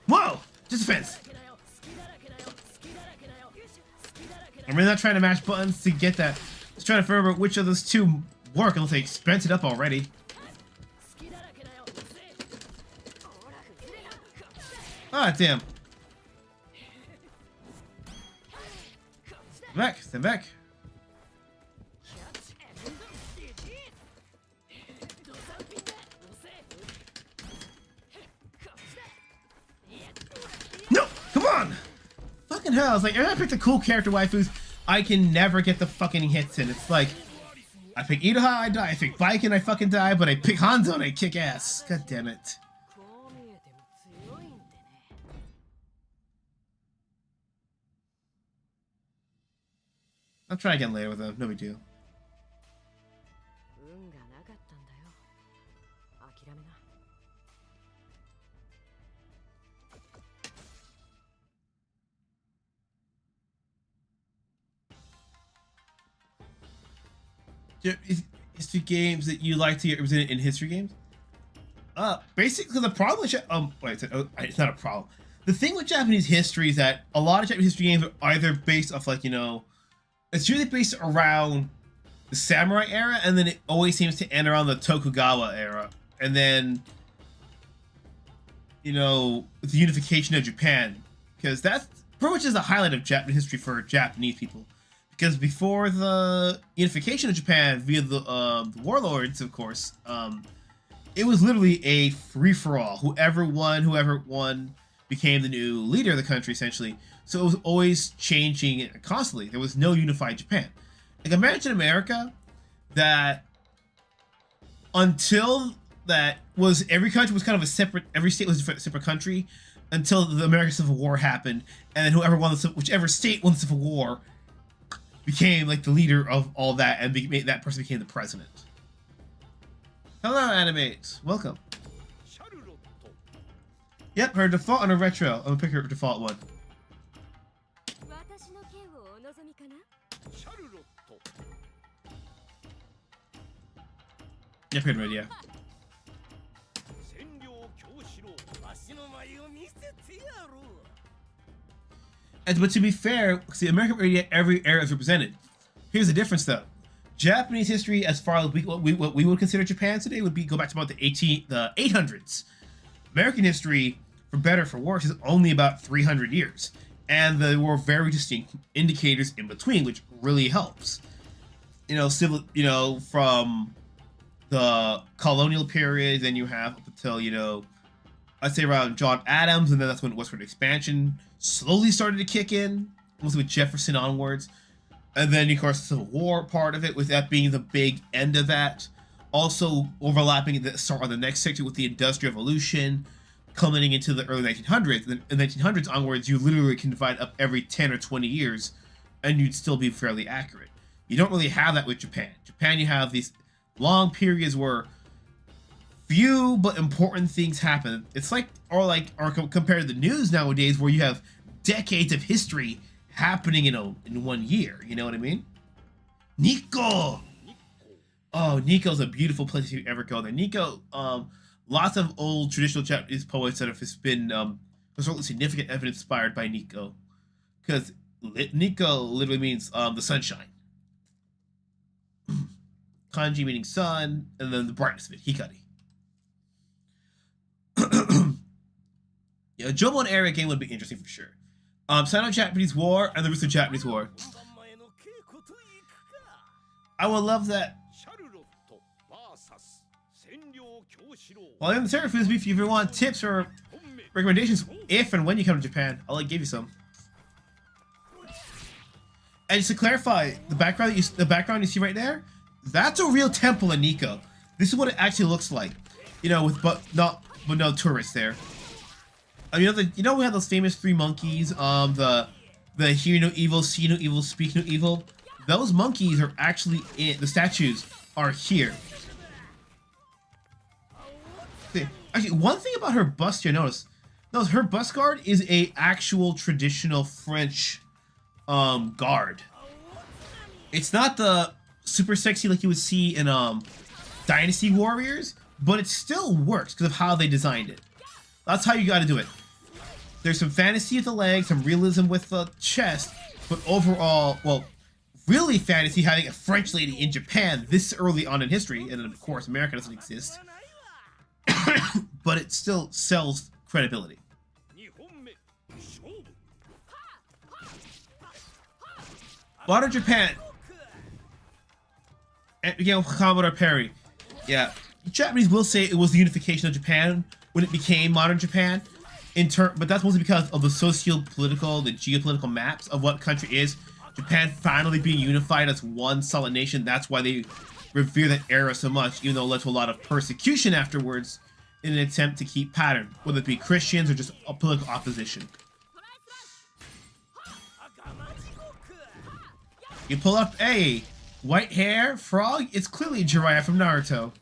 Whoa! Just defense! I'm really not trying to mash buttons to get that. Just trying to figure out which of those two work unless they spent it up already. Ah, damn. Stand back. No, come on! Fucking hell, it's like, if I picked a cool character waifus, I can never get the fucking hits in. It's like, I pick Iroha, I die. I pick Baiken, I fucking die, but I pick Hanzo and I kick ass. God damn it. I'll try again later with them, no big deal. History games that you like to get represented in history games? Basically the problem with it's not a problem. The thing with Japanese history is that a lot of Japanese history games are either based off like, you know, it's usually based around the samurai era, and then it always seems to end around the Tokugawa era, and then, you know, the unification of Japan, because that's pretty much is the highlight of Japanese history for Japanese people. Because before the unification of Japan via the warlords, of course, it was literally a free-for-all. Whoever won, became the new leader of the country, essentially. So it was always changing constantly. There was no unified Japan. Like, imagine America that until that was every country was kind of a separate, every state was a separate country until the American Civil War happened, and then whoever won the whichever state won the Civil War became like the leader of all that, and that person became the president. Hello, Animate. Welcome. Yep, her default and her retro. I'm gonna pick her default one. Yep, good ready, yeah. But to be fair, see, American radio, every era is represented. Here's the difference, though. Japanese history, as far as what we would consider Japan today, would be go back to about the 800s. American history, for better or for worse, is only about 300 years, and there were very distinct indicators in between, which really helps. You know, from the colonial period, then you have up until, I'd say around John Adams, and then that's when westward expansion slowly started to kick in, mostly with Jefferson onwards. And then, of course, the Civil War part of it, with that being the big end of that. Also overlapping the start of the next section with the Industrial Revolution, culminating into the early 1900s. And in the 1900s onwards, you literally can divide up every 10 or 20 years, and you'd still be fairly accurate. You don't really have that with Japan. Japan, you have these long periods where few but important things happen. It's like, or compared to the news nowadays, where you have decades of history happening in 1 year. You know what I mean? Nikko! Oh, Nikko's a beautiful place if you ever go there. Nikko, lots of old traditional Japanese poets that have been certainly significant evidence inspired by Nikko. Because Nikko literally means the sunshine. Kanji meaning sun, and then the brightness of it, Hikari. Yeah, a Jomon area game would be interesting for sure. Sino-Japanese War and the Russo-Japanese War. I would love that. While in the server foods, if you ever want tips or recommendations, if and when you come to Japan, I'll give you some. And just to clarify, the background you see right there, that's a real temple in Nikko. This is what it actually looks like, with no tourists there. We have those famous three monkeys, the hear no evil, see no evil, speak no evil. Those monkeys are actually the statues are here. Actually, one thing about her bust here, notice her bust guard is a actual traditional French guard. It's not the super sexy like you would see in Dynasty Warriors, but it still works because of how they designed it. That's how you got to do it. There's some fantasy with the legs, some realism with the chest, but overall, well, really fantasy having a French lady in Japan this early on in history, and of course America doesn't exist, but it still sells credibility. Modern Japan. And began with Commodore Perry. Yeah, Japanese will say it was the unification of Japan when it became modern Japan. But that's mostly because of the socio-political, the geopolitical maps of what country is. Japan finally being unified as one solid nation. That's why they revere that era so much, even though it led to a lot of persecution afterwards in an attempt to keep pattern, whether it be Christians or just a political opposition. You pull up a white hair, frog, it's clearly Jiraiya from Naruto.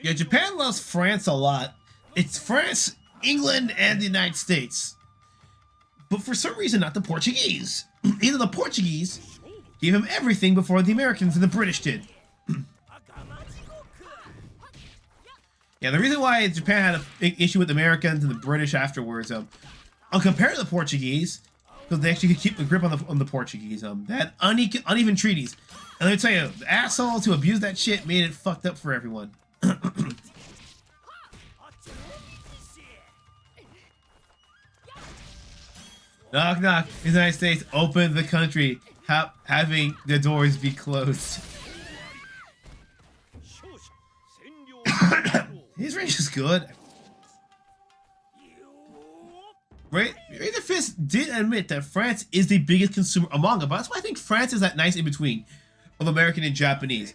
Yeah, Japan loves France a lot. It's France, England, and the United States. But for some reason, not the Portuguese. Either the Portuguese gave him everything before the Americans and the British did. Yeah, the reason why Japan had a big issue with the Americans and the British afterwards, compared to the Portuguese, because they actually could keep the grip on the Portuguese, they had uneven treaties. And let me tell you, the assholes who abused that shit made it fucked up for everyone. Knock knock. The United States opened the country, having the doors be closed. His range is good. Right? The Fist did admit that France is the biggest consumer of manga, but that's why I think France is that nice in between of American and Japanese.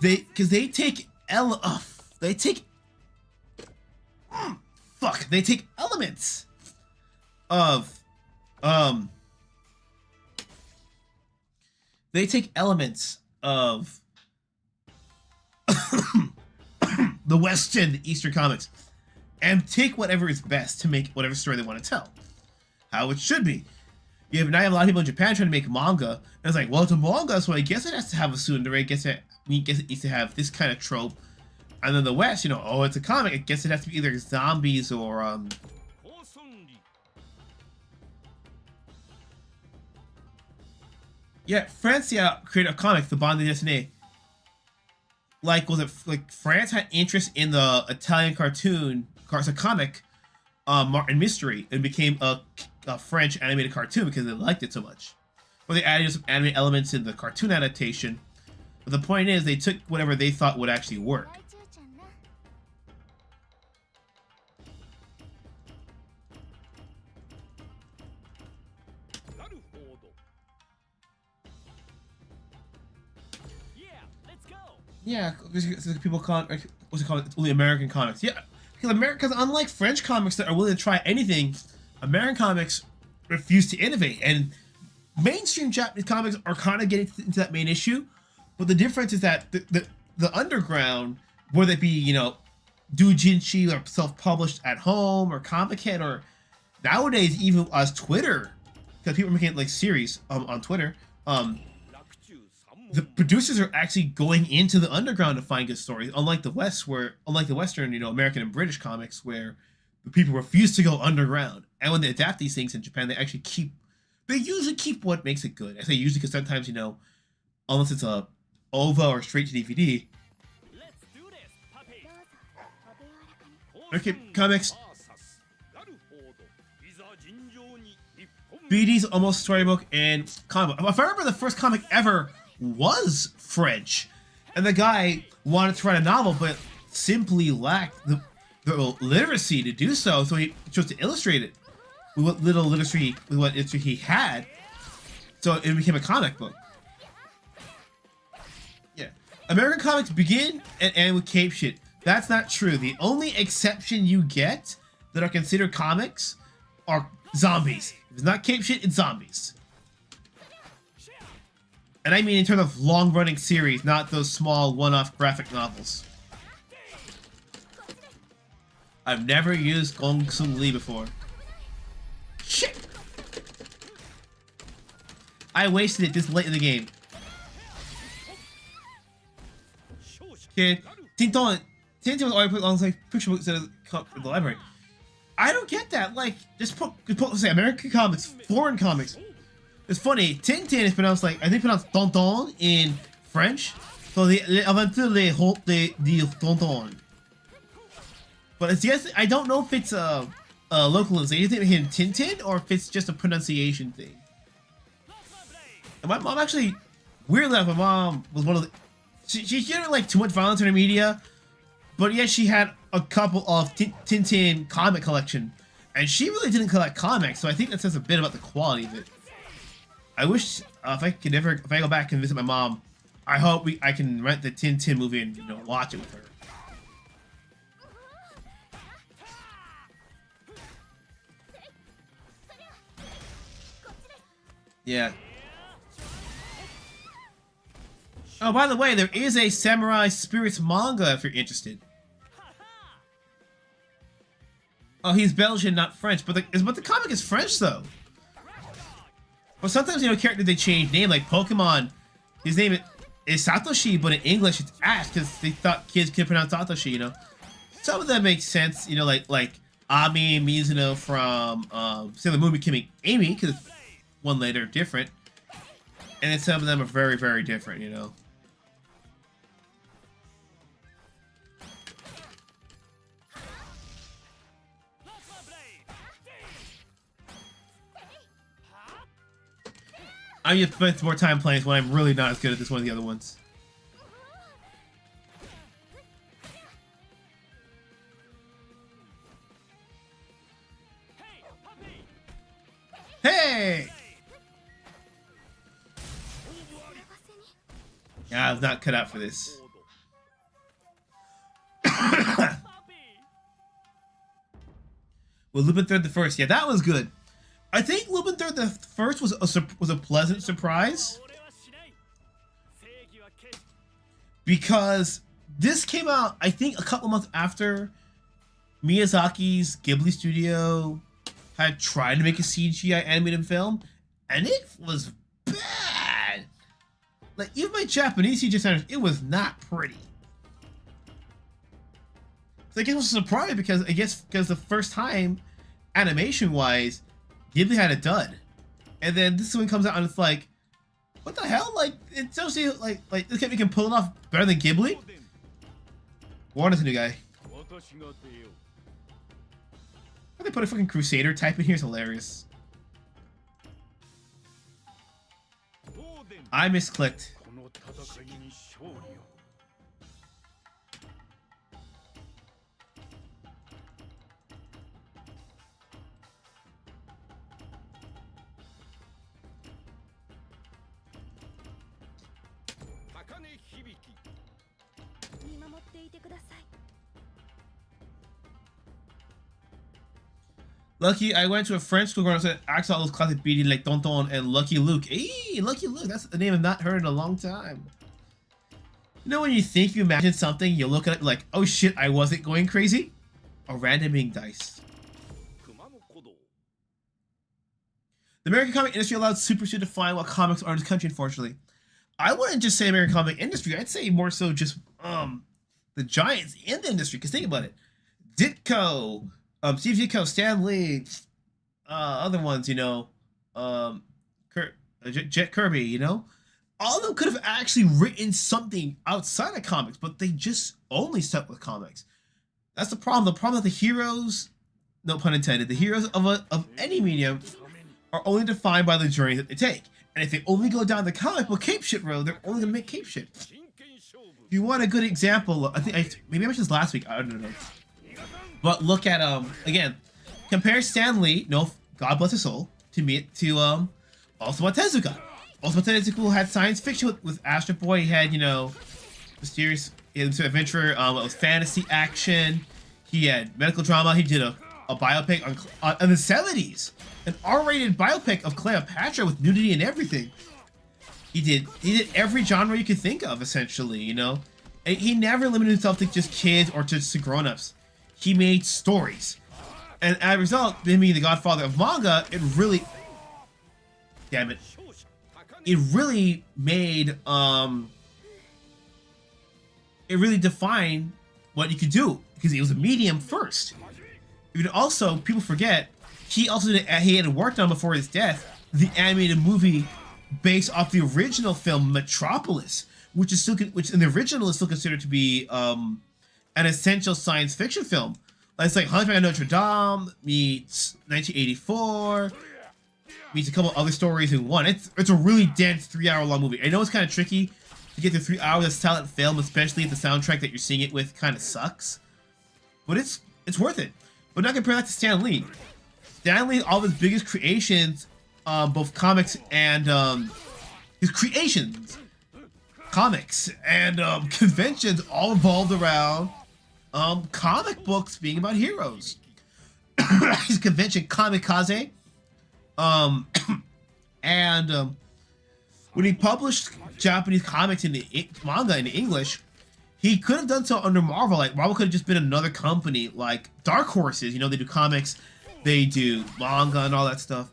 They take elements of the West and the Eastern comics and take whatever is best to make whatever story they want to tell. How it should be. Now you have a lot of people in Japan trying to make manga, and it's like, well, it's a manga, so I guess it has to have a tsundere, I guess it needs to have this kind of trope. And then the West, oh, it's a comic, I guess it has to be either zombies or, yeah, France, created a comic, The Bande Dessinée. France had interest in the Italian comic, Martin Mystery, and became a French animated cartoon because they liked it so much. Or they added some anime elements in the cartoon adaptation. But the point is, they took whatever they thought would actually work. Yeah, people call it, what's it called? It's only American comics. Yeah, because unlike French comics that are willing to try anything, American comics refuse to innovate. And mainstream Japanese comics are kind of getting into that main issue. But the difference is that the underground, whether it be, doujinshi or self-published at home or Comic Head or nowadays even as Twitter, because people are making like series on Twitter, the producers are actually going into the underground to find good stories, unlike the Western, American and British comics, where the people refuse to go underground. And when they adapt these things in Japan, they usually keep what makes it good. I say usually because sometimes, unless it's a OVA or straight to DVD. Okay, comics. BD's almost storybook and comic book. If I remember, the first comic ever was French, and the guy wanted to write a novel but simply lacked the literacy to do so, so he chose to illustrate it with what literacy he had, so it became a comic book. Yeah, American comics begin and end with cape shit. That's not true. The only exception you get that are considered comics are zombies. If it's not cape shit, it's zombies. And I mean in terms of long-running series, not those small one-off graphic novels. I've never used Gong Sung Lee before. Shit! I wasted it this late in the game. Okay, Tintin was already put alongside picture books in the library. I don't get that. Like, just put say American comics, foreign comics. It's funny, Tintin is pronounced like, I think pronounced Tonton in French. So the Aventure les Hautes de Tonton. But it's, yes, I don't know if it's a localization thing in Tintin or if it's just a pronunciation thing. And my mom actually, weirdly enough, my mom was one of the, she didn't like too much violence in her media, but yet she had a couple of Tintin comic collection. And she really didn't collect comics, so I think that says a bit about the quality of it. I wish if I go back and visit my mom, I hope I can rent the Tintin movie and watch it with her. Yeah. Oh, by the way, there is a Samurai Spirits manga if you're interested. Oh, he's Belgian, not French, but the comic is French though. But sometimes, characters they change name, like Pokemon. His name is Satoshi, but in English it's Ash because they thought kids could pronounce Satoshi. Some of them make sense, like Ami Mizuno from Sailor Moon becoming Amy because one later different, and then some of them are very, very different, I need to spend more time playing this when I'm really not as good at this one as the other ones. Hey! Yeah, I was not cut out for this. Well, Lupin Third the First. Yeah, that was good. I think Lupin Third the First was a pleasant surprise. Because this came out, I think, a couple months after Miyazaki's Ghibli studio had tried to make a CGI animated film, and it was bad. Like, even by Japanese CGI standards, it was not pretty. So I guess it was a surprise because the first time, animation-wise, Ghibli had a dud, and then this one comes out and it's like, what the hell? Like, it's actually like this guy can pull it off better than Ghibli. Warner's a new guy. Why they put a fucking Crusader type in here is hilarious. I misclicked. Lucky, I went to a French school where I said Axel was classic BD like Tonton and Lucky Luke. Hey, Lucky Luke, that's a name I've not heard in a long time. You know when you think you imagine something, you look at it like, oh shit, I wasn't going crazy? A randoming dice. The American comic industry allowed supers to define what comics are in this country, unfortunately. I wouldn't just say American comic industry, I'd say more so just the giants in the industry, because think about it. Ditko, Steve Ditko, Stan Lee, other ones, you know, Jet Kirby, you know? All of them could have actually written something outside of comics, but they just only stuck with comics. That's the problem. The problem that the heroes, no pun intended, the heroes of any medium are only defined by the journey that they take. And if they only go down the comic book cape shit road, they're only going to make cape shit. If you want a good example, maybe I mentioned this last week, I don't know. But look at, again, compare Stan Lee, no, God bless his soul, to Osamu Tezuka. Osamu Tezuka had science fiction with Astro Boy. He had, you know, mysterious adventure, it was fantasy action. He had medical drama. He did a biopic in the 70s. An R-rated biopic of Cleopatra with nudity and everything. He did every genre you could think of, essentially, you know? And he never limited himself to just kids or just to grown-ups. He made stories. And as a result, him being the godfather of manga, it really... Damn it. It really made, it really defined what you could do. Because it was a medium first. And also, people forget, he had worked on before his death the animated movie based off the original film Metropolis, which in the original is still considered to be an essential science fiction film. It's like Hunchback of Notre Dame meets 1984 meets a couple other stories in one. It's a really dense 3-hour-long movie. I know it's kind of tricky to get through 3 hours of silent film, especially if the soundtrack that you're seeing it with kind of sucks. But it's worth it. But not compare that to Stan Lee. Stan Lee, all of his biggest creations, both comics and his creations, comics and conventions, all revolved around comic books being about heroes. His convention, Kamikaze, and when he published Japanese comics in the manga in English, he could have done so under Marvel. Like, Marvel could have just been another company, like Dark Horses. You know, they do comics, they do manga and all that stuff.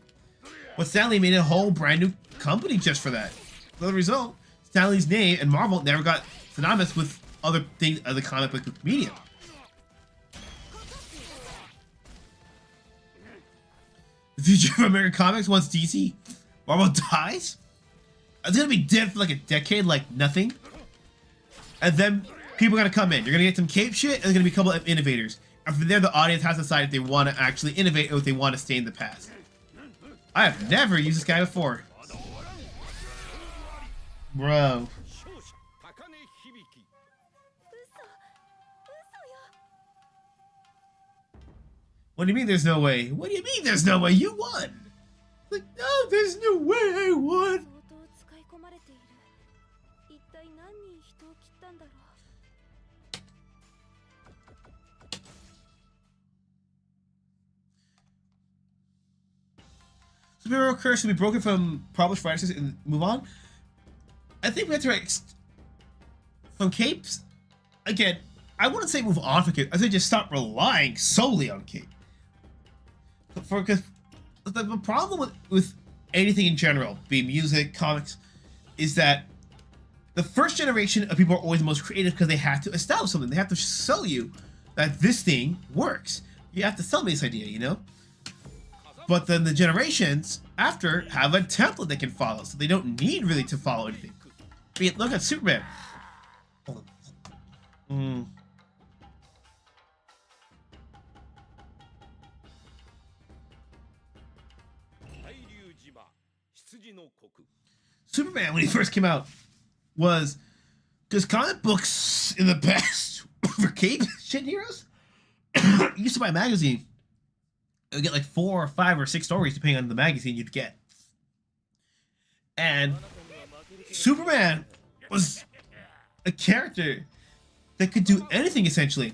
But Stan Lee made a whole brand new company just for that. So the result, Stan Lee's name and Marvel never got synonymous with other things, other comic book medium. The future of American comics once DC, Marvel dies? It's gonna be dead for like a decade, like nothing. And then people are gonna come in. You're gonna get some cape shit, and there's gonna be a couple of innovators. And from there, the audience has to decide if they want to actually innovate or if they want to stay in the past. I have never used this guy before. Bro. What do you mean there's no way? What do you mean there's no way? You won! Like, no, there's no way I would. Superhero curse should be broken from published writers and move on. I think we have to from capes. Again, I wouldn't say move on from cape. I say just stop relying solely on cape. Because the problem with anything in general, be music, comics, is that the first generation of people are always the most creative because they have to establish something. They have to sell you that this thing works. You have to sell me this idea, you know? But then the generations after have a template they can follow, so they don't need really to follow anything. I mean, look at Superman. Superman, when he first came out, was because comic books in the past for cape shit heroes. You used to buy a magazine. It would get like 4 or 5 or 6 stories depending on the magazine you'd get. And Superman was a character that could do anything essentially.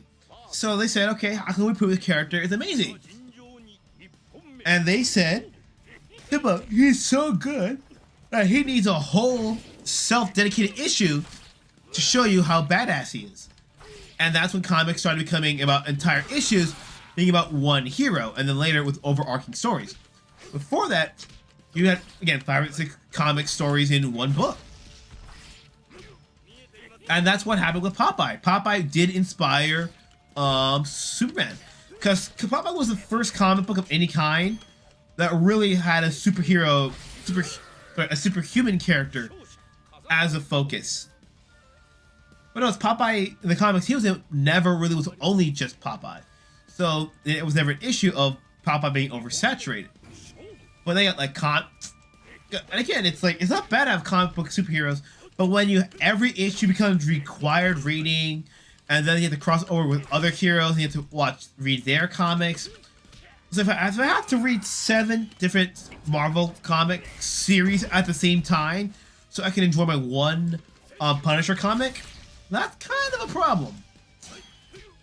So they said, okay, how can we prove the character is amazing? And they said, he's so good that he needs a whole self-dedicated issue to show you how badass he is. And that's when comics started becoming about entire issues being about one hero, and then later with overarching stories. Before that, you had, again, 5 or 6 comic stories in one book. And that's what happened with Popeye. Popeye did inspire Superman. Because Popeye was the first comic book of any kind that really had a superhero, a superhuman character as a focus. But no, it's Popeye in the comics, never really was only just Popeye. So it was never an issue of Popeye being oversaturated. But they got like and again, it's like, it's not bad to have comic book superheroes, but when every issue becomes required reading, and then you have to cross over with other heroes, and you have to read their comics. So if I have to read 7 different Marvel comic series at the same time, so I can enjoy my one Punisher comic, that's kind of a problem.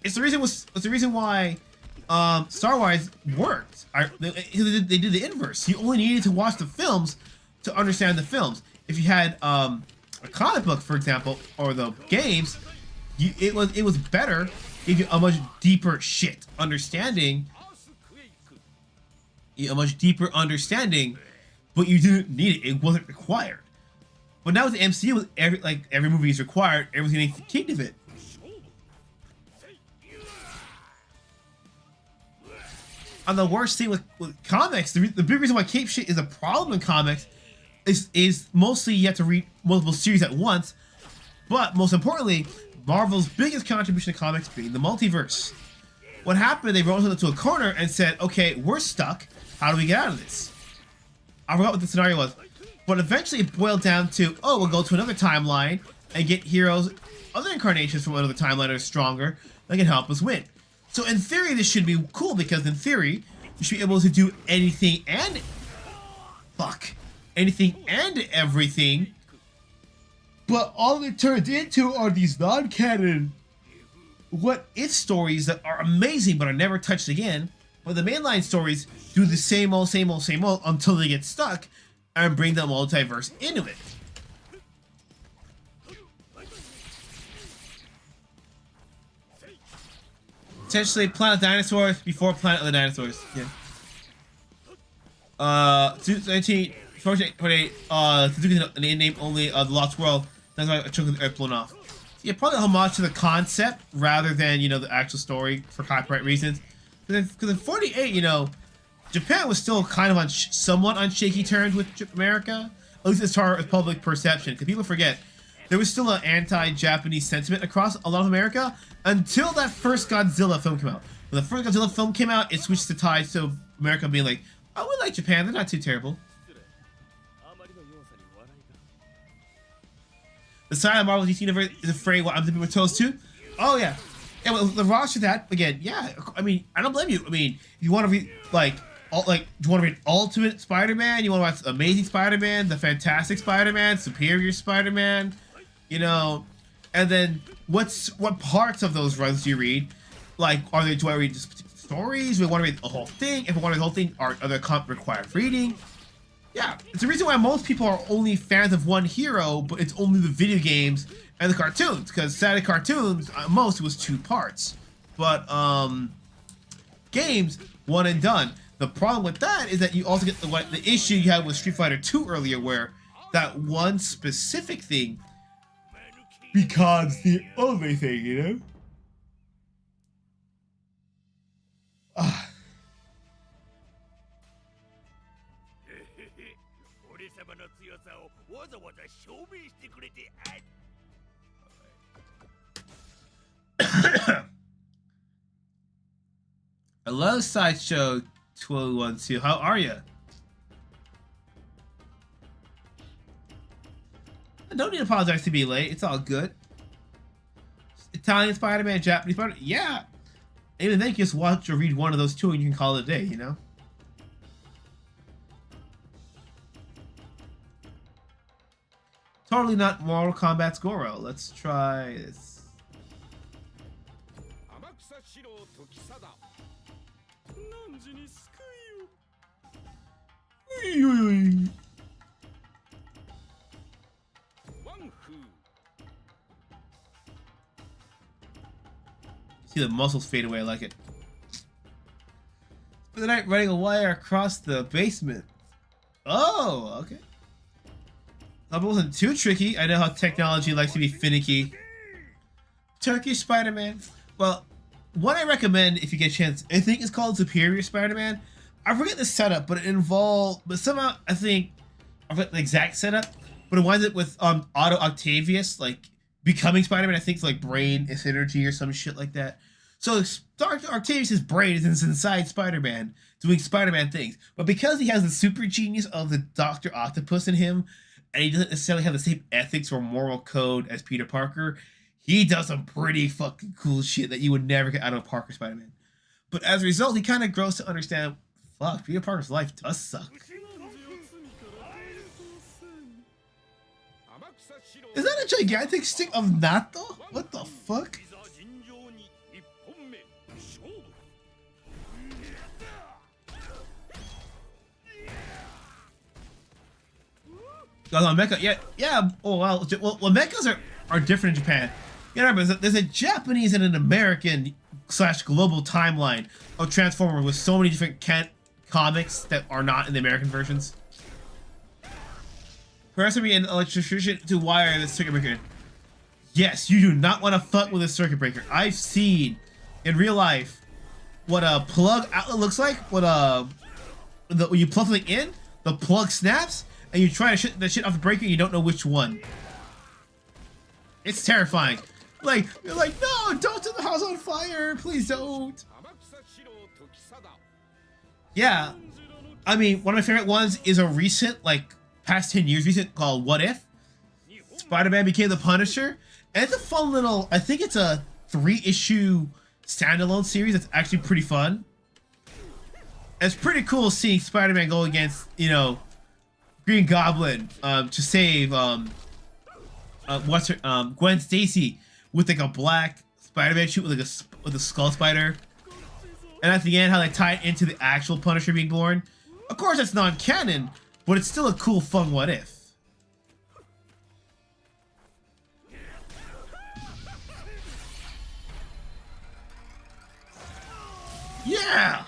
It's the reason why Star Wars worked. They did the inverse. You only needed to watch the films to understand the films. If you had a comic book, for example, or the games, it was better. Give you a much deeper understanding. A much deeper understanding, but you didn't need it. It wasn't required. But now with the MCU, every movie is required. Everyone's getting fatigued of it. And the worst thing with comics, the big reason why cape shit is a problem in comics is mostly you have to read multiple series at once, but most importantly, Marvel's biggest contribution to comics being the multiverse. What happened, they rolled it into a corner and said, okay, we're stuck, how do we get out of this? I forgot what the scenario was, but eventually it boiled down to, oh, we'll go to another timeline and get heroes, other incarnations from another timeline that are stronger, that can help us win. So in theory, this should be cool because in theory, you should be able to do anything and everything. But all it turned into are these non-canon what-if stories that are amazing but are never touched again. But the mainline stories do the same old until they get stuck and bring the multiverse into it. Essentially, Planet of Dinosaurs before Planet of the Dinosaurs. Yeah. 1948, Suzuki name only The Lost World. That's why a chunk of the earth blown off. So yeah, probably a homage to the concept rather than, the actual story for copyright reasons. Because in 48, Japan was still kind of somewhat on shaky terms with America, at least as far as public perception. Because people forget, there was still an anti-Japanese sentiment across a lot of America until that first Godzilla film came out. When the first Godzilla film came out, it switched the tide to America being like, oh, we like Japan, they're not too terrible. The side of Marvel DC Universe is afraid what I'm dipping my toes to. Oh, yeah. Yeah, well, the roster that, again, yeah, I mean, I don't blame you. I mean, if you want to read, like, do you want to read Ultimate Spider-Man? You want to watch Amazing Spider-Man, the Fantastic Spider-Man, Superior Spider-Man, you know, and then what parts of those runs do you read? Like, do I read just particular stories? Do I want to read the whole thing? If I want to read the whole thing, are there required reading? Yeah, it's the reason why most people are only fans of one hero, but it's only the video games and the cartoons, because Saturday cartoons, most was 2 parts, but games, 1 and done. The problem with that is that you also get the issue you had with Street Fighter 2 earlier, where that one specific thing becomes the only thing, you know? Ah. I love Sideshow 1212. How are you? I don't need to apologize to be late. It's all good. Italian Spider-Man, Japanese Spider-Man. Yeah. Even then, you just watch or read one of those 2 and you can call it a day, you know? Totally not Mortal Kombat's Goro. Let's try this. See the muscles fade away, I like it. For the night, running a wire across the basement. Oh, okay. Hope it wasn't too tricky. I know how technology likes to be finicky. Turkish Spider-Man. Well, what I recommend if you get a chance, I think it's called Superior Spider-Man. I forget the setup, but it involved, but somehow I think I forget the exact setup, but it winds up with Otto Octavius like becoming Spider-Man. I think it's like brain synergy or some shit like that. So Dr. Octavius' brain is inside Spider-Man doing Spider-Man things, but because he has the super genius of the Dr. Octopus in him, and he doesn't necessarily have the same ethics or moral code as Peter Parker, he does some pretty fucking cool shit that you would never get out of Parker Spider-Man. But as a result, he kind of grows to understand, fuck, Peter Parker's life does suck. Is that a gigantic stick of natto? What the fuck? Mecha, yeah. Oh well, mechas are different in Japan. You know, remember, there's a Japanese and an American / global timeline of Transformers with so many different comics that are not in the American versions. Perhaps be an electrician to wire this circuit breaker. Yes, you do not want to fuck with a circuit breaker. I've seen in real life what a plug outlet looks like. When you plug something in, the plug snaps. And you try to shit the shit off the breaker, you don't know which one. It's terrifying. Like, you're like, no, don't set the house on fire, please don't. Yeah, I mean, one of my favorite ones is a recent, like, past 10 years recent, called What If? Spider-Man became the Punisher. And it's a fun little, I think it's a 3-issue standalone series that's actually pretty fun. And it's pretty cool seeing Spider-Man go against, you know, Green Goblin to save Gwen Stacy with like a black Spider-Man shoot with like with a skull spider, and at the end how they tie it into the actual Punisher being born. Of course, that's non-canon, but it's still a cool, fun what if. Yeah.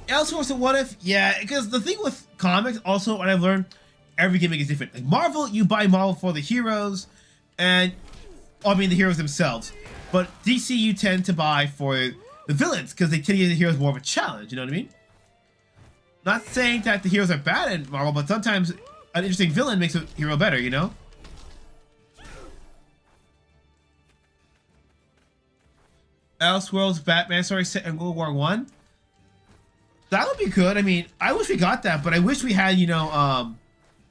Elsewhere, so what if? Yeah, because the thing with comics, also, what I've learned, every gimmick is different. Like Marvel, you buy Marvel for the heroes, and I mean the heroes themselves. But DC, you tend to buy for the villains because they tend to give the heroes more of a challenge. You know what I mean? Not saying that the heroes are bad in Marvel, but sometimes an interesting villain makes a hero better. You know? Elseworlds Batman story set in World War One. That would be good. I mean, I wish we got that, but I wish we had, you know,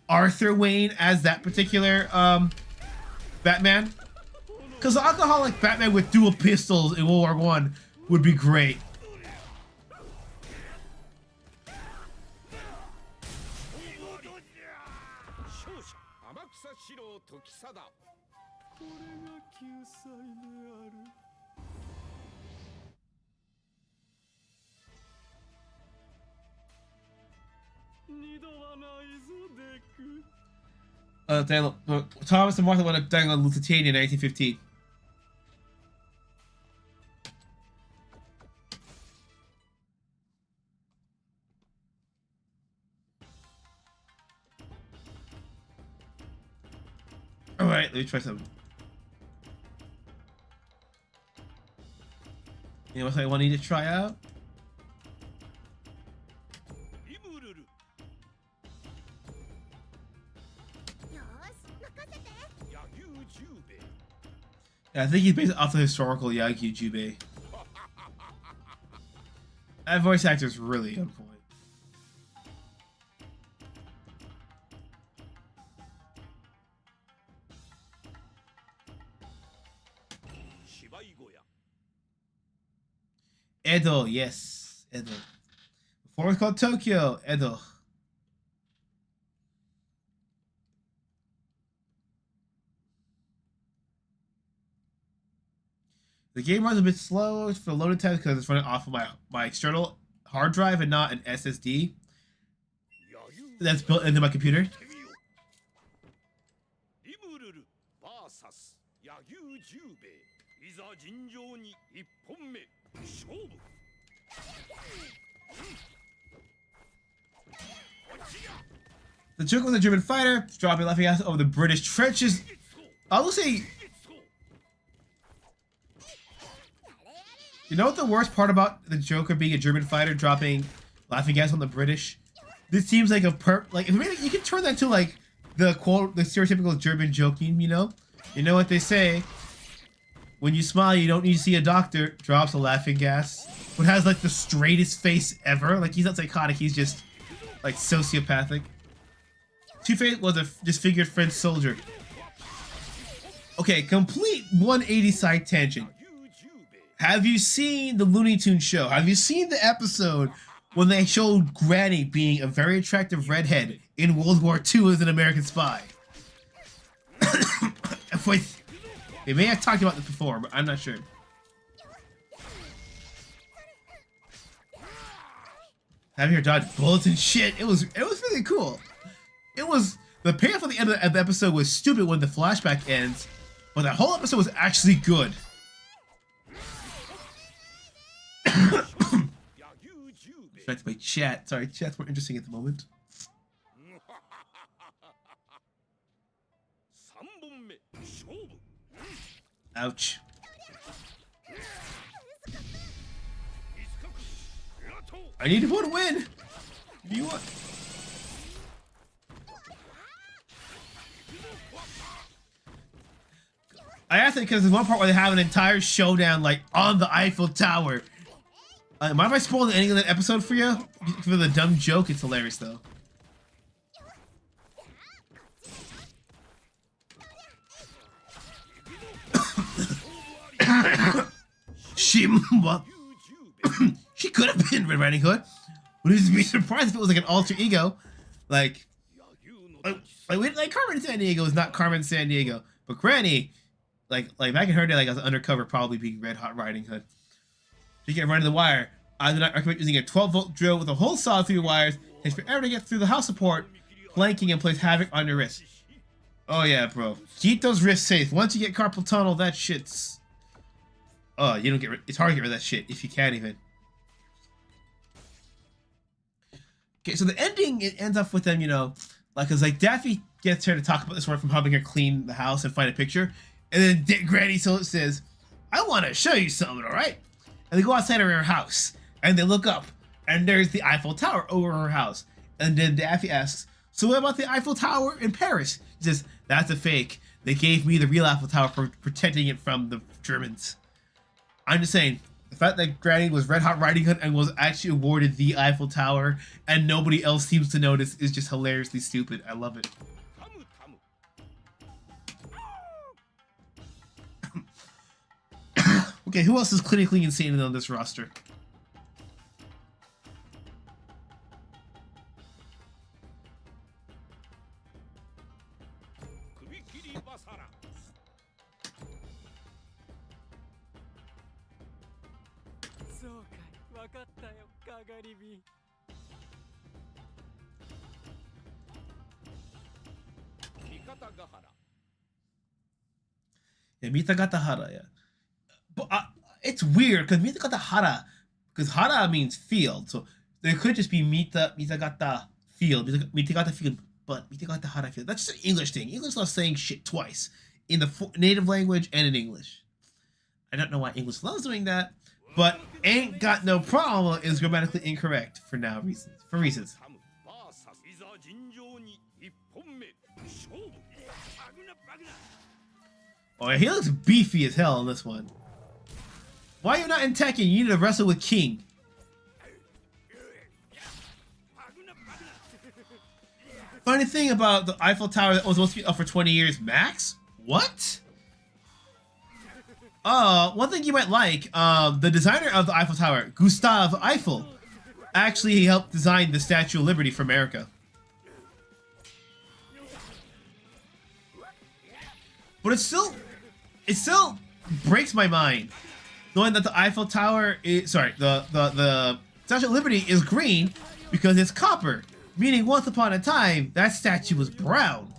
Arthur Wayne as that particular Batman. Because the alcoholic Batman with dual pistols in World War One would be great. Thomas and Martha went up dying on Lusitania in 1915. Alright, let me try something. You know what I want to try out? Yeah, I think he's based off the historical Yagyu Jubei. That voice actor is really on point. Edo, yes, Edo. Before it was called Tokyo, Edo. The game runs a bit slow for the loading time because it's running off of my external hard drive and not an SSD that's built into my computer. The Joker was a German fighter, dropping laughing ass over the British trenches. I will say, you know what the worst part about the Joker being a German fighter dropping laughing gas on the British? This seems like a like you can turn that to like the quote, the stereotypical German joking, you know? You know what they say? When you smile, you don't need to see a doctor. Drops a laughing gas. But has like the straightest face ever. Like he's not psychotic, he's just like sociopathic. Two-Face was a disfigured French soldier. Okay, complete 180 side tangent. Have you seen the Looney Tunes show? Have you seen the episode when they showed Granny being a very attractive redhead in World War II as an American spy? They may have talked about this before, but I'm not sure. Having her dodge bullets and shit, it was really cool. It was, the payoff at the end of the episode was stupid when the flashback ends, but the whole episode was actually good. Back to my chat. Sorry, chat's more interesting at the moment. Ouch. I need to put a win. What do you want? I asked it because there's one part where they have an entire showdown like on the Eiffel Tower. Mind if I spoil the ending of that episode for you? For the dumb joke, it's hilarious though. Shimo. She could have been Red Riding Hood. Would you be surprised if it was like an alter ego? Like Carmen Sandiego is not Carmen Sandiego, but Granny, like back in her day, like as an undercover, probably being Red Hot Riding Hood. You get run to the wire. I do not recommend using a 12-volt drill with a hole saw through your wires. It takes forever to get through the house support, planking, and plays havoc on your wrist. Oh yeah, bro. Keep those wrists safe. Once you get carpal tunnel, that shit's... Oh, you don't get... It's hard to get rid of that shit, if you can even. Okay, so the ending, it ends up with them, you know, like, cause like Daffy gets her to talk about this one from helping her clean the house and find a picture. And then Granny says, I want to show you something, alright? And they go outside of her house, and they look up, and there's the Eiffel Tower over her house. And then Daffy asks, so what about the Eiffel Tower in Paris? He says, that's a fake. They gave me the real Eiffel Tower for protecting it from the Germans. I'm just saying, the fact that Granny was Red Hot Riding Hood and was actually awarded the Eiffel Tower and nobody else seems to notice is just hilariously stupid. I love it. Okay, who else is clinically insane on this roster? Yeah, Mitagatahara, yeah. But it's weird because Mitagatahara, because hara means field, so there could just be Mitagata field, Mitagata field, but Mitagatahara field. That's just an English thing. English loves saying shit twice in the native language and in English. I don't know why English loves doing that, but ain't got no problem is grammatically incorrect for now reasons. For reasons. Oh, he looks beefy as hell in this one. Why are you not in Tekken? You need to wrestle with King. Funny thing about the Eiffel Tower that was supposed to be up for 20 years max? What? One thing you might like, the designer of the Eiffel Tower, Gustave Eiffel, actually helped design the Statue of Liberty for America. But it still breaks my mind knowing that the Eiffel Tower is, sorry, the Statue of Liberty is green because it's copper, meaning once upon a time that statue was brown.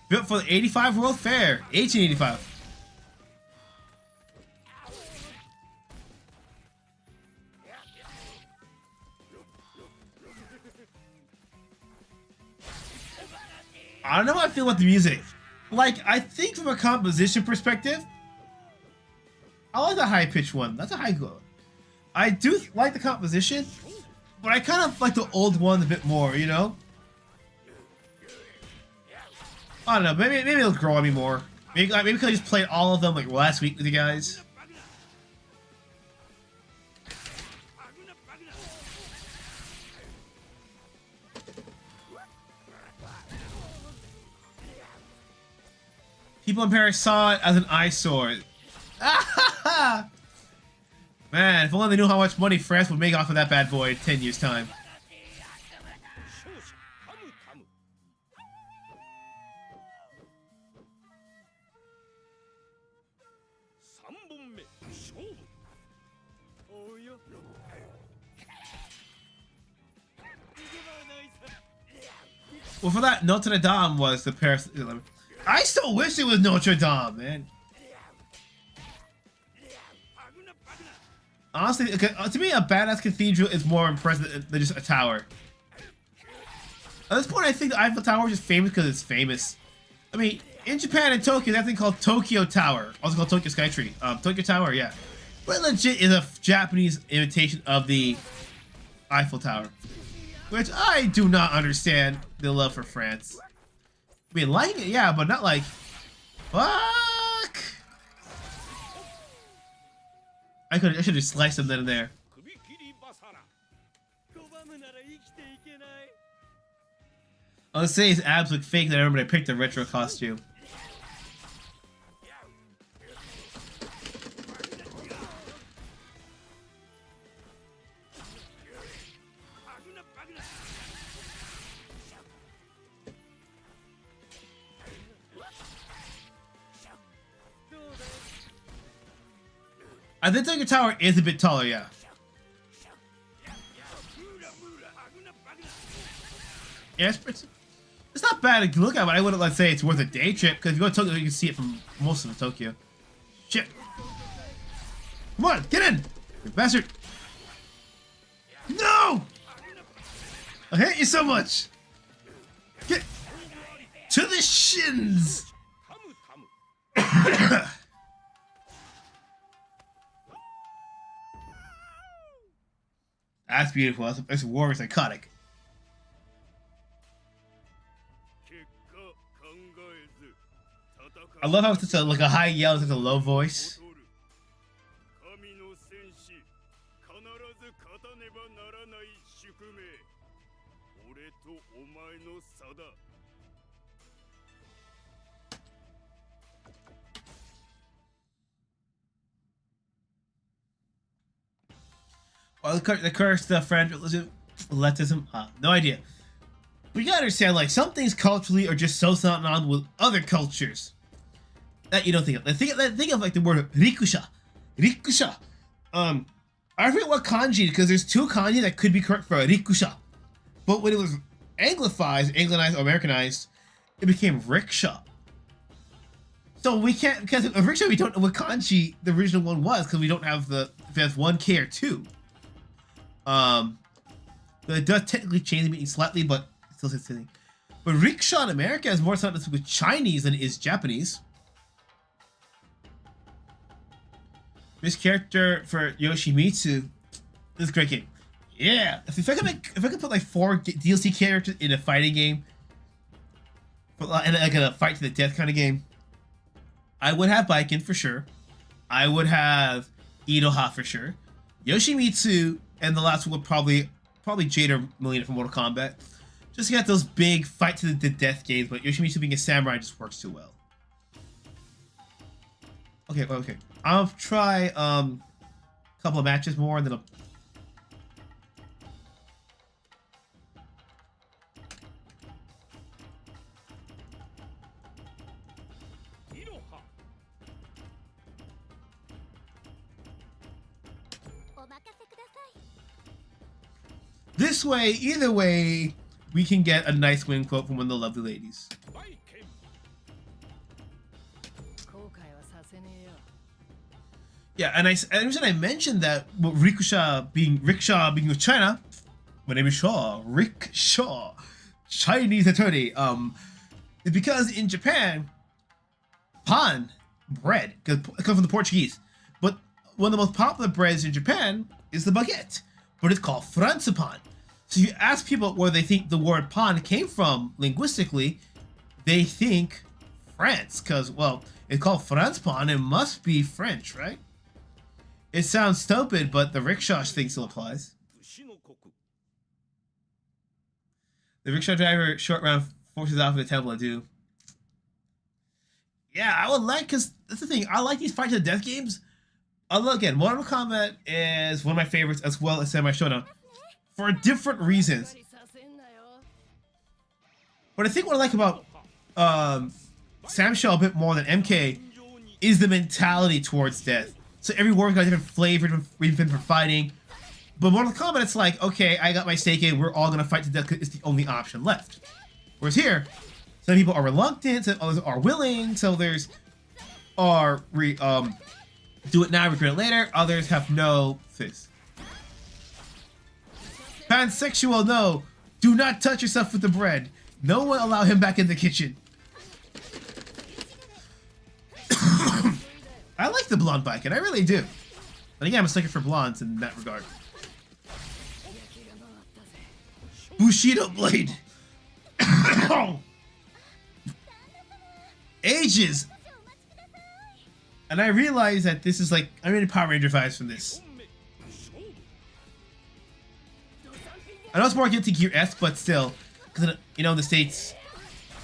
Built for the 85 World Fair, 1885. I don't know how I feel about the music. Like, I think from a composition perspective, I like the high-pitched one. That's a high one. I do like the composition, but I kind of like the old one a bit more, you know? I don't know, maybe it'll grow on me more. Maybe because I just played all of them like last week with you guys. People in Paris saw it as an eyesore. Man, if only they knew how much money France would make off of that bad boy in 10 years' time. Well, for that, Notre Dame was the Paris. I still wish it was Notre Dame, man. Honestly, to me, a badass cathedral is more impressive than just a tower. At this point, I think the Eiffel Tower is just famous because it's famous. I mean, in Japan and Tokyo, there's that thing called Tokyo Tower, also called Tokyo Skytree. Tokyo Tower, yeah. But legit is a Japanese imitation of the Eiffel Tower, which I do not understand the love for France. I mean, liking it, yeah, but not like, fuck. I should have sliced them then and there. I was saying his abs look fake, then I remember I picked a retro costume. I think Tokyo Tower is a bit taller, yeah. Yeah, it's not bad to look at, but I wouldn't, let's say, it's worth a day trip, because if you go to Tokyo, you can see it from most of Tokyo. Shit. Come on, get in! You bastard! No! I hate you so much! Get to the shins! That's beautiful. That's war is iconic. I love how it's such a like a high yell, such a low voice. 神の戦士、必ず勝たねばならない宿命。俺とお前の差だ。Well, the curse, the frangilism, no idea. But you gotta understand, like, some things culturally are just so something on with other cultures that you don't think of. Think of like the word rikusha. Rikusha. I forget what kanji, because there's two kanji that could be correct for rikusha. But when it was anglicized, or Americanized, it became rickshaw. So we can't, because of rickshaw, we don't know what kanji the original one was, because we don't have if it has one K or two. It does technically change the meaning slightly, but it still says something. But rickshaw in America has more something to do with Chinese than it is Japanese. This character for Yoshimitsu, this is a great game. Yeah, if I could put like 4 DLC characters in a fighting game, and like a fight to the death kind of game, I would have Baiken for sure. I would have Iroha for sure. Yoshimitsu, and the last one would probably Jade or Melina from Mortal Kombat. Just got those big fight to the death games, but Yoshimitsu being a samurai just works too well. Okay. I'll try a couple of matches more, and then I'll... This way, either way, we can get a nice win quote from one of the lovely ladies. Yeah, and the reason I mentioned that rickshaw being with China, my name is Shaw, Rickshaw, Chinese attorney, is because in Japan, pan, bread, comes from the Portuguese, but one of the most popular breads in Japan is the baguette, but it's called franzipan. So you ask people where they think the word pan came from linguistically, they think France, because, well, it's called franzipan, it must be French, right? It sounds stupid, but the rickshaw thing still applies. The rickshaw driver short round forces off of the temple to do. Yeah, I would like, because that's the thing, I like these fight to the death games. Again, Mortal Kombat is one of my favorites, as well as SHODOWN, for different reasons. But I think what I like about Samsho a bit more than MK is the mentality towards death. So every war's got a different flavor, different for fighting. But Mortal Kombat, it's like, okay, I got my stake in, we're all gonna fight to death because it's the only option left. Whereas here, some people are reluctant, and others are willing, so there's do it now, regret it later. Others have no fizz. Pansexual, no. Do not touch yourself with the bread. No one allow him back in the kitchen. I like the blonde bike, and I really do. But again, I'm a sucker for blondes in that regard. Bushido blade. Ages. And I realize that this is like, I'm in Power Ranger vibes from this. I know it's more Guilty Gear-esque, but still, because you know the States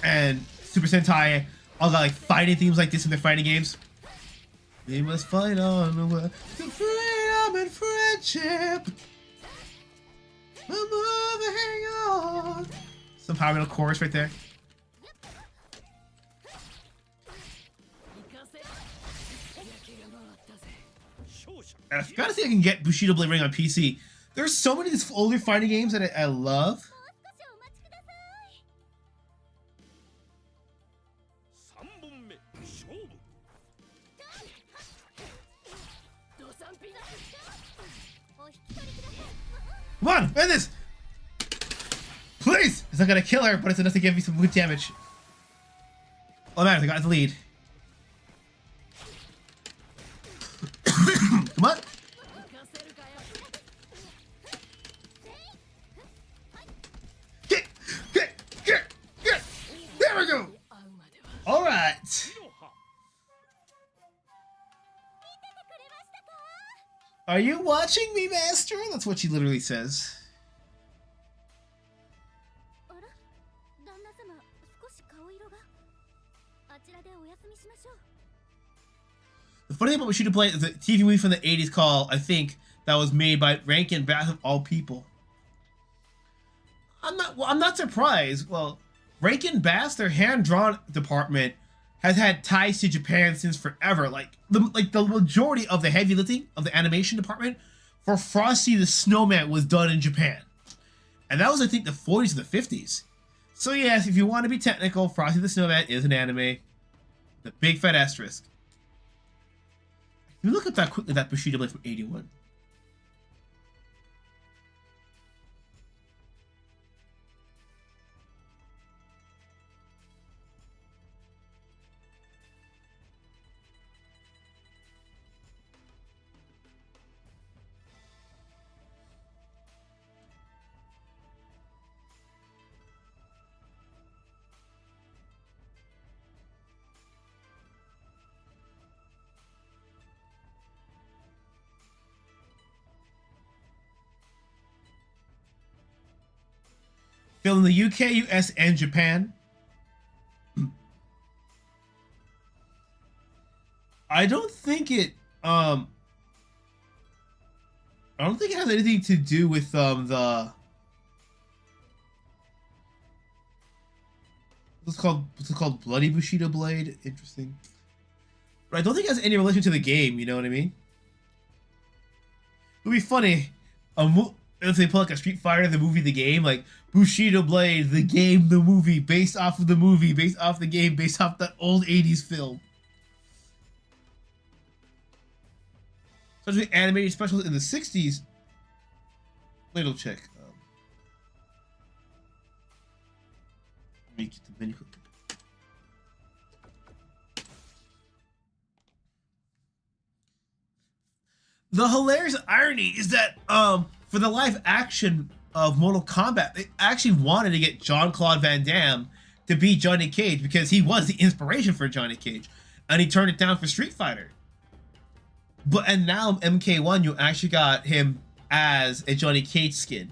and Super Sentai all got like fighting themes like this in their fighting games. We must fight on the way to freedom and friendship. We're moving on. Some power metal chorus right there. I've got to see if I can get Bushido Blade Ring on PC. There's so many of these older fighting games that I love. Come on, win this! Please! It's not gonna kill her, but it's enough to give me some good damage. Oh man, I got the lead. Come on! Get! There we go! Alright! Are you watching me, master? That's what she literally says. The funny thing about Bushido Blade is a TV movie from the 80s called, I think, that was made by Rankin Bass of all people. I'm not surprised. Well, Rankin Bass, their hand-drawn department, has had ties to Japan since forever. Like the majority of the heavy lifting of the animation department for Frosty the Snowman was done in Japan. And that was, I think, the 40s or the 50s. So yes, if you want to be technical, Frosty the Snowman is an anime. The big fat asterisk. Let me look at that quickly, that Bushido Blade from 81. Filmed in the UK, US, and Japan. I don't think it has anything to do with what's it called Bloody Bushido Blade. Interesting. But I don't think it has any relation to the game, you know what I mean? It would be funny. If they put like a Street Fighter, the movie, the game, like Bushido Blade, the game, the movie, based off of the movie, based off the game, based off that old 80s film. Especially animated specials in the 60s. Little check. Let me get the menu quick. The hilarious irony is that for the live action of Mortal Kombat, they actually wanted to get Jean-Claude Van Damme to be Johnny Cage because he was the inspiration for Johnny Cage, and he turned it down for Street Fighter. And now MK1, you actually got him as a Johnny Cage skin.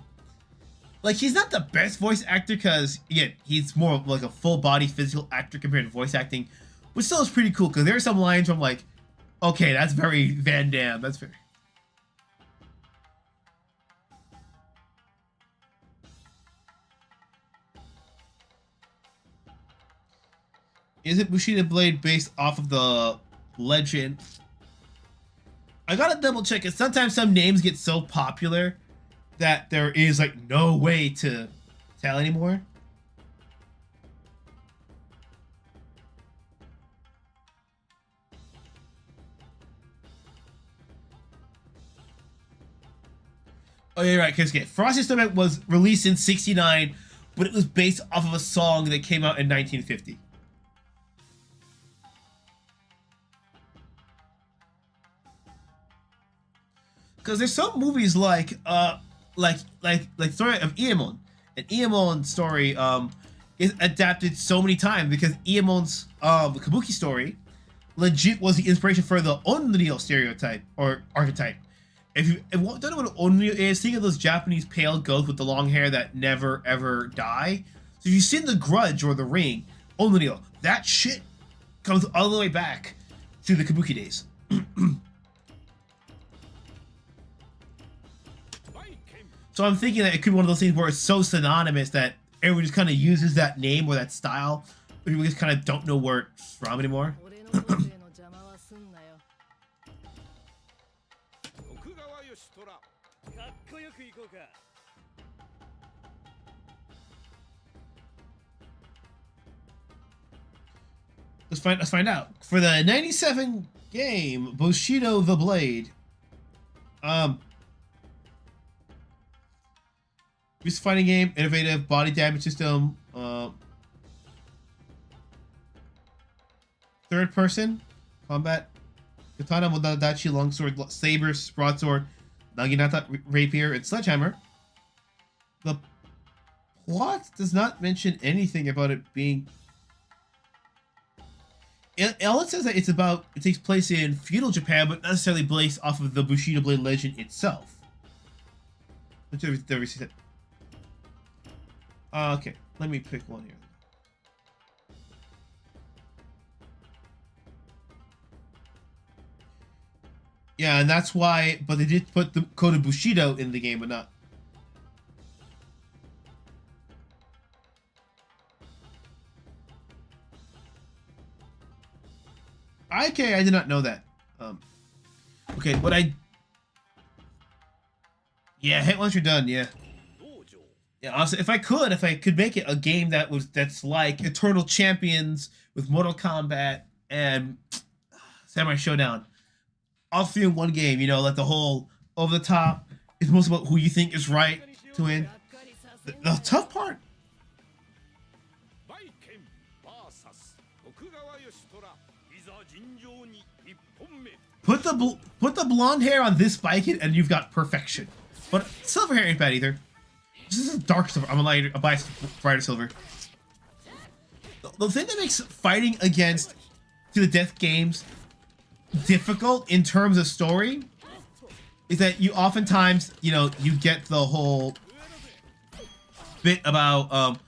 Like, he's not the best voice actor because, again, he's more of like a full-body physical actor compared to voice acting, but still is pretty cool because there are some lines where I'm like, okay, that's very Van Damme. That's very... Is it Bushido Blade based off of the legend? I gotta double check it. Sometimes some names get so popular that there is like no way to tell anymore. Oh yeah, right. Because Frosty Snowman was released in '69, but it was based off of a song that came out in 1950. Because there's some movies like story of Iemon. And Iemon's story is adapted so many times because Iemon's Kabuki story legit was the inspiration for the Onryo stereotype or archetype. If you don't know what Onryo is, think of those Japanese pale ghosts with the long hair that never ever die. So if you've seen The Grudge or The Ring, Onryo, that shit comes all the way back to the Kabuki days. So I'm thinking that it could be one of those things where it's so synonymous that everyone just kind of uses that name or that style, but we just kind of don't know where it's from anymore. Let's find out. For the 97 game, Bushido the Blade, Beast fighting game, innovative body damage system, third person combat, katana, modadachi, longsword, saber, broadsword, naginata, rapier, and sledgehammer. The plot does not mention anything about it being. all it says that it takes place in feudal Japan, but not necessarily based off of the Bushido Blade legend itself. Okay, let me pick one here. Yeah, and that's why, but they did put the code of Bushido in the game, but not. Okay, I did not know that. Okay, what I... Yeah, hit once you're done, yeah. Yeah, honestly, if I could make it a game that's like Eternal Champions with Mortal Kombat and Samurai Showdown, all three in one game, you know, like the whole over the top, it's most about who you think is right to win. The tough part. Put the blonde hair on this Viking and you've got perfection. But silver hair ain't bad either. This is dark silver. I'm a biased brighter silver. The thing that makes fighting against to the death games difficult in terms of story is that you oftentimes, you know, you get the whole bit about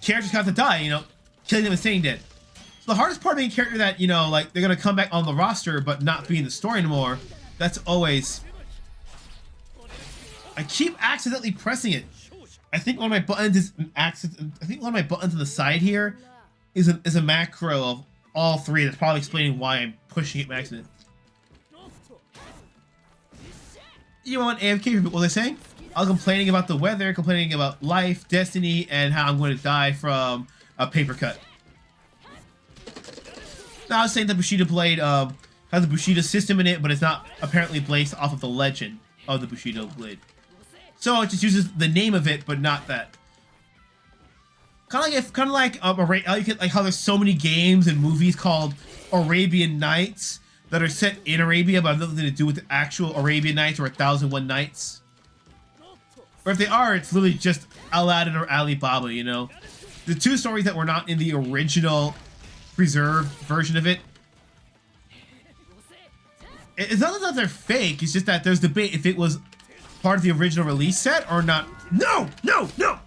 characters have to die, you know, killing them and staying dead. So the hardest part of being a character that, you know, like they're gonna come back on the roster but not be in the story anymore, that's always... I keep accidentally pressing it. I think one of my buttons is an accident. I think one of my buttons on the side here is a macro of all three. That's probably explaining why I'm pushing it by accident. You want AFK? What was I saying? I was complaining about the weather, complaining about life, destiny, and how I'm going to die from a paper cut. Now I was saying the Bushido Blade has a Bushido system in it, but it's not apparently based off of the legend of the Bushido Blade. So it just uses the name of it, but not that. Kind of like how there's so many games and movies called Arabian Nights that are set in Arabia, but have nothing to do with the actual Arabian Nights or 1001 Nights. Or if they are, it's literally just Aladdin or Alibaba, you know? The two stories that were not in the original preserved version of it. It's not that they're fake, it's just that there's debate if it was part of the original release set or not. No! No! No!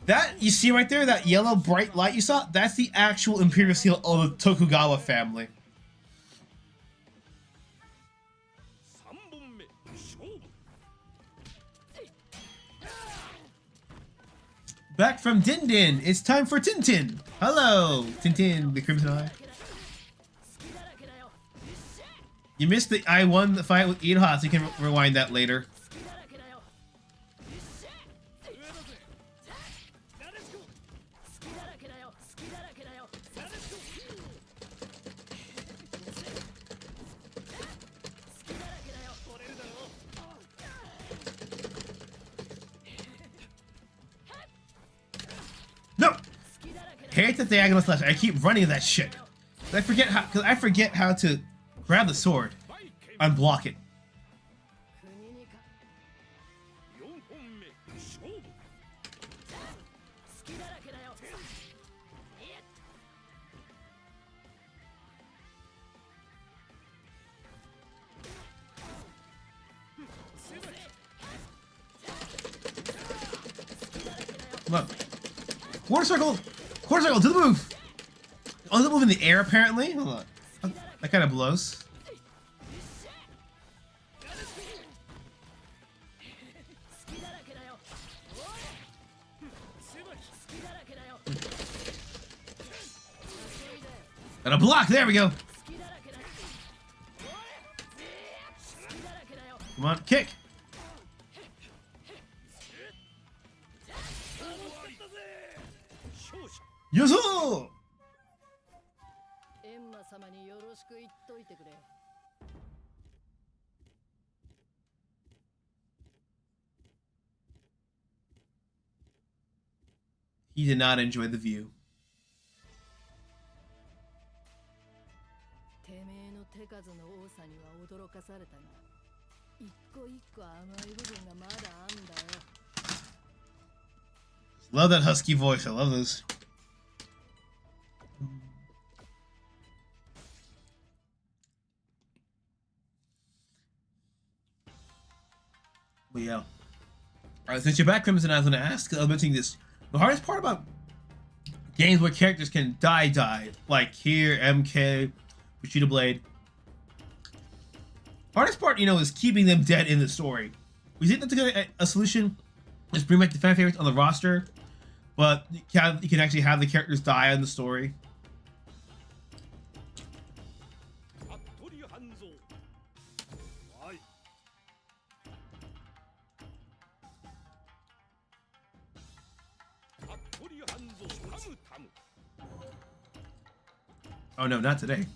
That, you see right there, that yellow bright light you saw? That's the actual Imperial Seal of the Tokugawa family. Back from Din Din, it's time for Tintin. Hello, Tintin, the Crimson Eye. You missed the I won the fight with Iroha, so you can rewind that later. No! Hate the diagonal slash. I keep running that shit. I forget how to grab the sword, unblock it. Come on. Quarter circle, do the move. Oh, the move in the air apparently. Hold on. That kind of blows. And a block, there we go. Come on, kick. Yozo! He did not enjoy the view. Love that husky voice. I love this. But yeah. Alright, since you're back, Crimson, I was going to ask, I'm mentioning this. The hardest part about games where characters can die, like here, MK, Bushido Blade. Hardest part, you know, is keeping them dead in the story. We think that's a solution is bring back the fan favorites on the roster, but you can actually have the characters die in the story. Oh no, not today.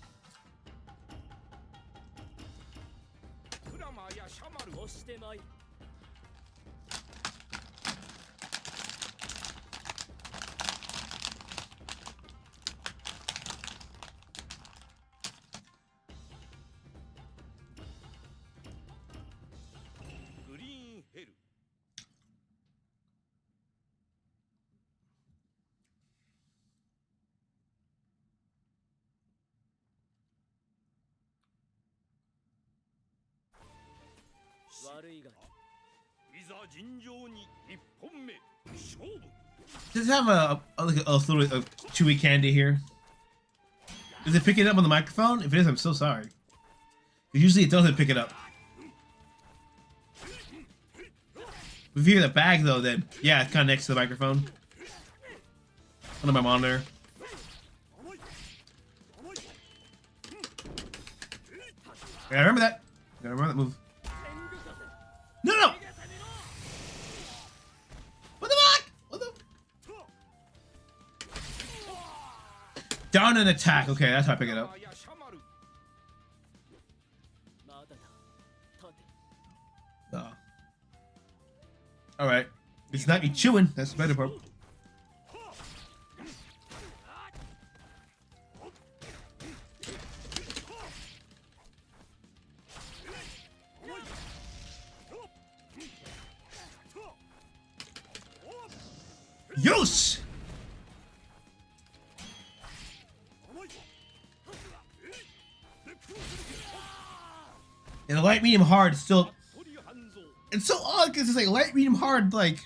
Does it have a little chewy candy here? Does it pick it up on the microphone? If it is, I'm so sorry. Usually it doesn't pick it up. If you hear the bag though, then yeah, it's kind of next to the microphone. Under my monitor. I gotta remember that. I gotta remember that move. No, no! What the fuck? What the? Down and attack. Okay, that's how I pick it up. Alright. It's not me chewing. That's the better part. Yosh! And the light, medium, hard still. It's so odd because it's like light, medium, hard, like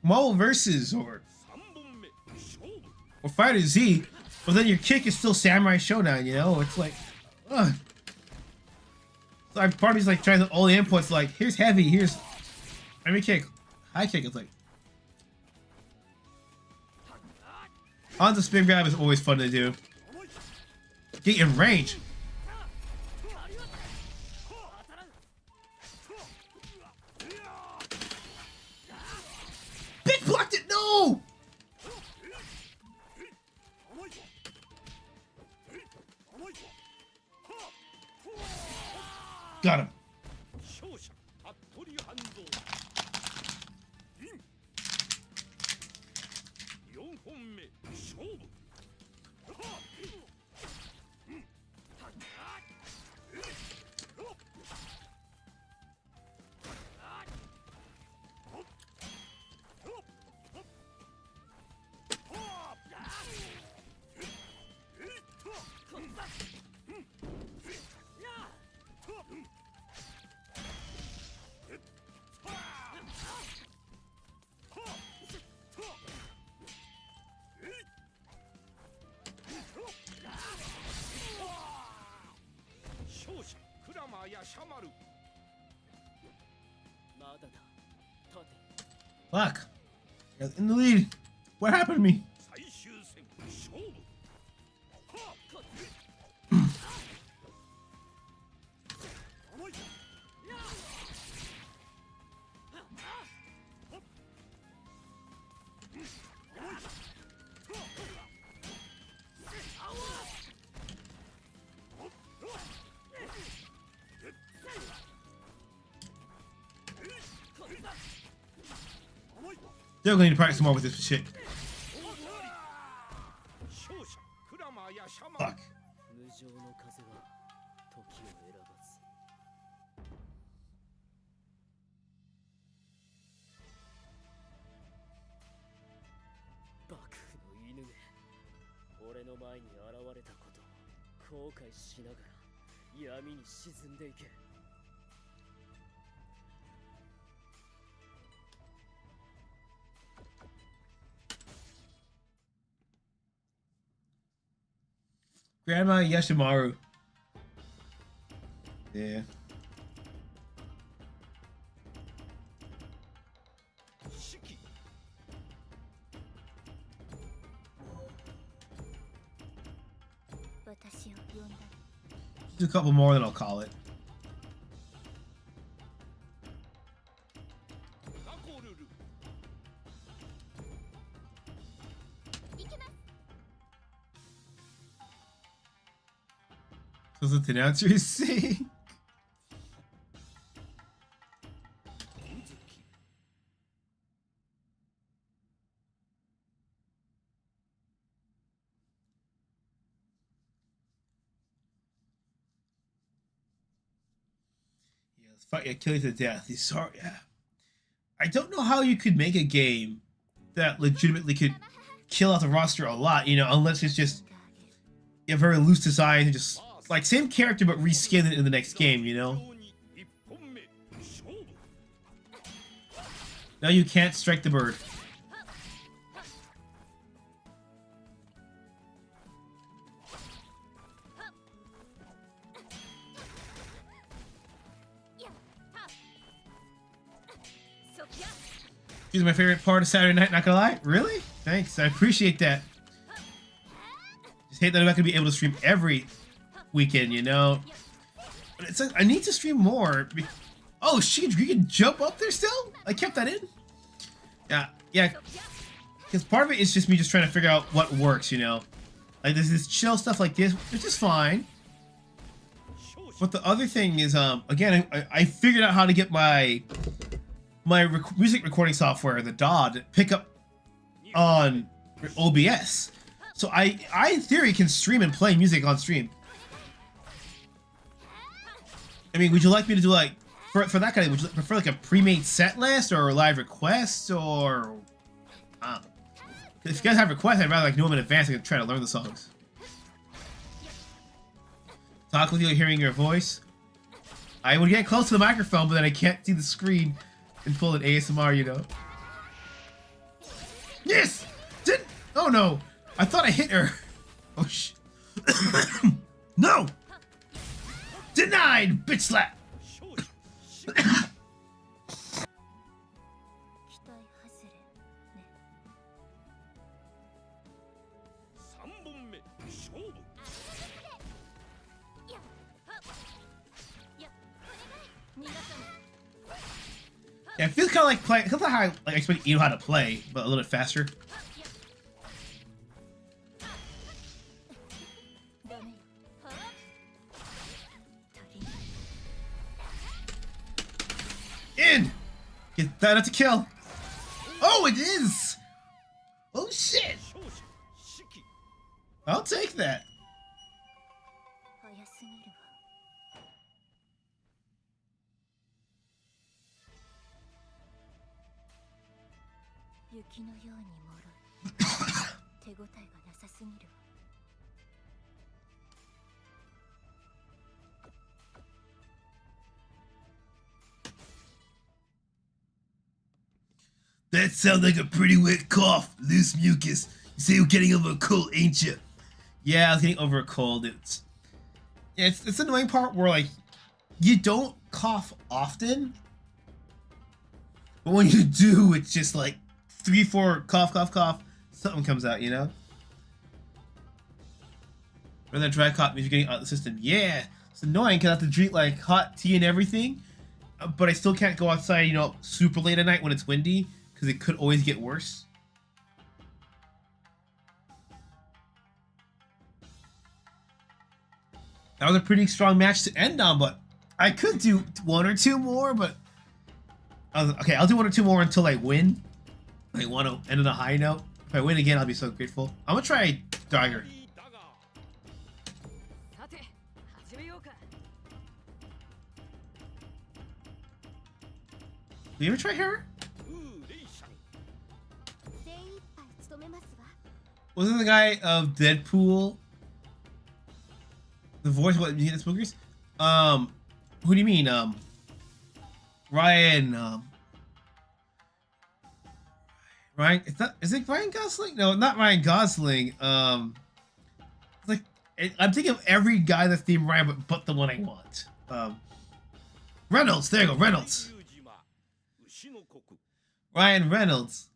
Marvel versus or Fighter Z, but then your kick is still Samurai Showdown. You know, it's like, ugh. So part of me's like trying to all the inputs. Like here's heavy, here's heavy kick, high kick. It's like. On the spin grab is always fun to do. Get in range. Bitch blocked it! No! Got him. Fuck. In the lead. What happened to me? Still gonna need to practice more with this shit. Fuck. 前に現れたことを後悔しながら闇に沈んでいけ。Grandma Yashimaru. Yeah. Do a couple more, then I'll call it. Does the announcer sing? Fight Achilles to death. He's sorry. Yeah. I don't know how you could make a game that legitimately could kill out the roster a lot, you know, unless it's just you have very loose designs and just like same character but reskin it in the next game, you know. No, you can't strike the bird. This is my favorite part of Saturday night, not gonna lie. Really? Thanks, I appreciate that. Just hate that I'm not gonna be able to stream every weekend, you know? But it's like, I need to stream more. Oh, shit, you can jump up there still? I kept that in? Yeah. Because part of it is just me just trying to figure out what works, you know? Like, there's this chill stuff like this, which is fine. But the other thing is, again, I figured out how to get my music recording software, the DAW, pick up on OBS. So I in theory can stream and play music on stream. I mean, would you like me to do like, for that kind of, would you prefer like a pre-made set list or live requests or, if you guys have requests, I'd rather like know them in advance and try to learn the songs. Talk with you, hearing your voice. I would get close to the microphone, but then I can't see the screen and pull an ASMR, you know. Yes! Oh no! I thought I hit her. Oh sh. No! Denied! Bitch slap! Yeah, it feels kind of like playing. It feels like how I expect you know how to play, but a little bit faster. In! Get that up to kill. Oh, it is! Oh shit! I'll take that. That sounds like a pretty wet cough, loose mucus. You say you're getting over a cold, ain't you? Yeah, I was getting over a cold. It's the annoying part where like you don't cough often, but when you do, it's just like 3-4 cough, cough, cough. Something comes out, you know. Or that dry cough means you're getting out of the system. Yeah, it's annoying because I have to drink like hot tea and everything, but I still can't go outside, you know, super late at night when it's windy. Because it could always get worse. That was a pretty strong match to end on, but I could do 1 or 2 more, but... okay, I'll do 1 or 2 more until I win. I want to end on a high note. If I win again, I'll be so grateful. I'm gonna try Dagger. Do you ever try her? wasn't the guy of Deadpool the voice of what the Spookers? Who do you mean? Ryan. Ryan. Is it Ryan Gosling? No, not Ryan Gosling. Like I'm thinking of every guy that's named Ryan, but the one I want. Reynolds. There you go, Reynolds. Ryan Reynolds.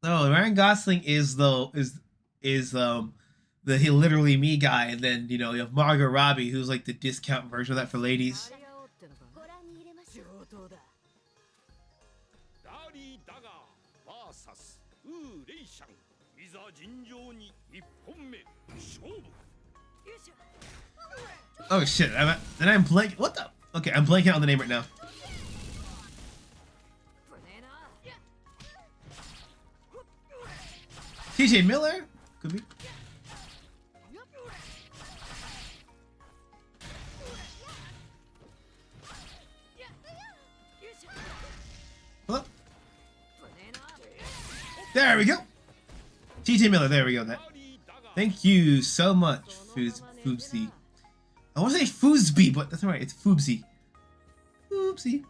No, Ryan Gosling is the he literally me guy, and then you know you have Margot Robbie, who's like the discount version of that for ladies. Oh shit! I'm blanking. What the? Okay, I'm blanking on the name right now. TJ Miller? Could be. Hello? There we go. TJ Miller, there we go. Thank you so much, Foobsy. I want to say Foosby, but that's alright, it's Foobsy. Foobsy.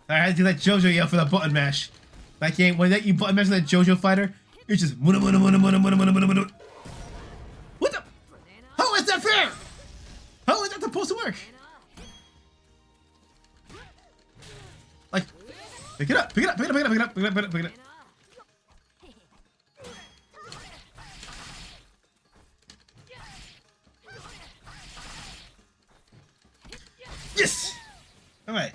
I had to do that JoJo yell for the button mash. That game, when you button mash that JoJo fighter, it's just what the? How is that fair? How is that supposed to work? Like, pick it up, pick it up, pick it up, pick it up, pick it up, pick it up, pick it up, pick it up. Yes! Alright.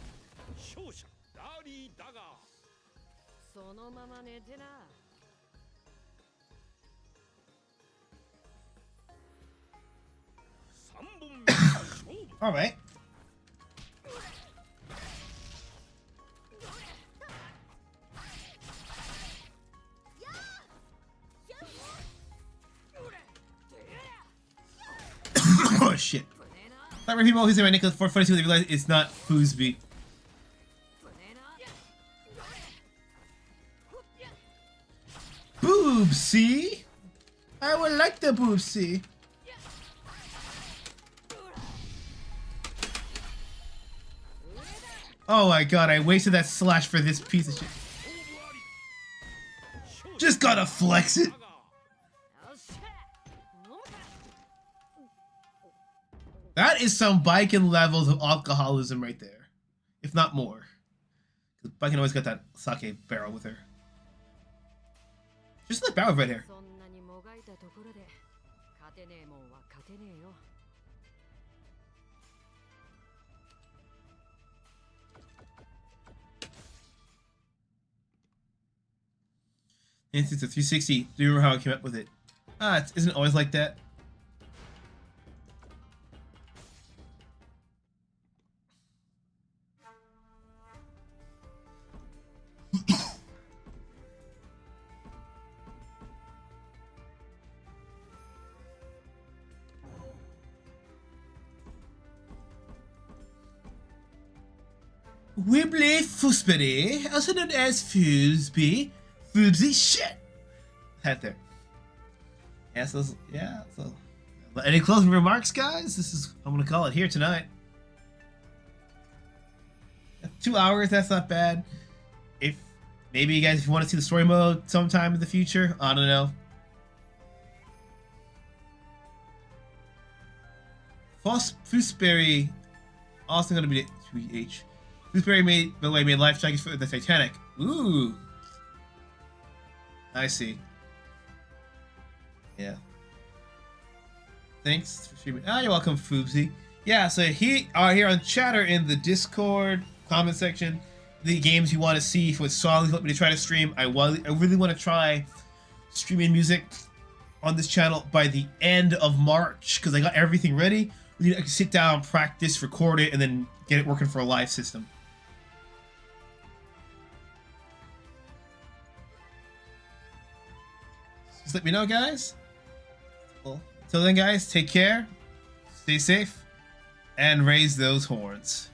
Alright. Oh shit. Not many people who say my nickname for 42 they realize it's not Foosby. Boobsy? I would like the boobsy. Oh my god, I wasted that slash for this piece of shit. Just gotta flex it. That is some Biken levels of alcoholism right there. If not more. Because Biken always got that sake barrel with her. Just like barrel right here. Instance of 360. Do you remember how I came up with it? Ah, it isn't always like that. Wibbly Foosbury, also known as Foosby. Foobsy shit. Hat there. Yeah, so any closing remarks, guys? This is I'm gonna call it here tonight. 2 hours, that's not bad. If maybe you guys if you want to see the story mode sometime in the future, I don't know. Foosbury also gonna be 3H. Foosbury made, by the way, made life jackets for the Titanic. Ooh. I see. Yeah. Thanks for streaming. Ah, you're welcome, Foobsy. Yeah, so here on chatter in the Discord comment section, the games you want to see, what songs you want me to try to stream. I really want to try streaming music on this channel by the end of March because I got everything ready. I can sit down, practice, record it, and then get it working for a live system. Just let me know, guys. Well, till then, guys, take care, stay safe, and raise those horns.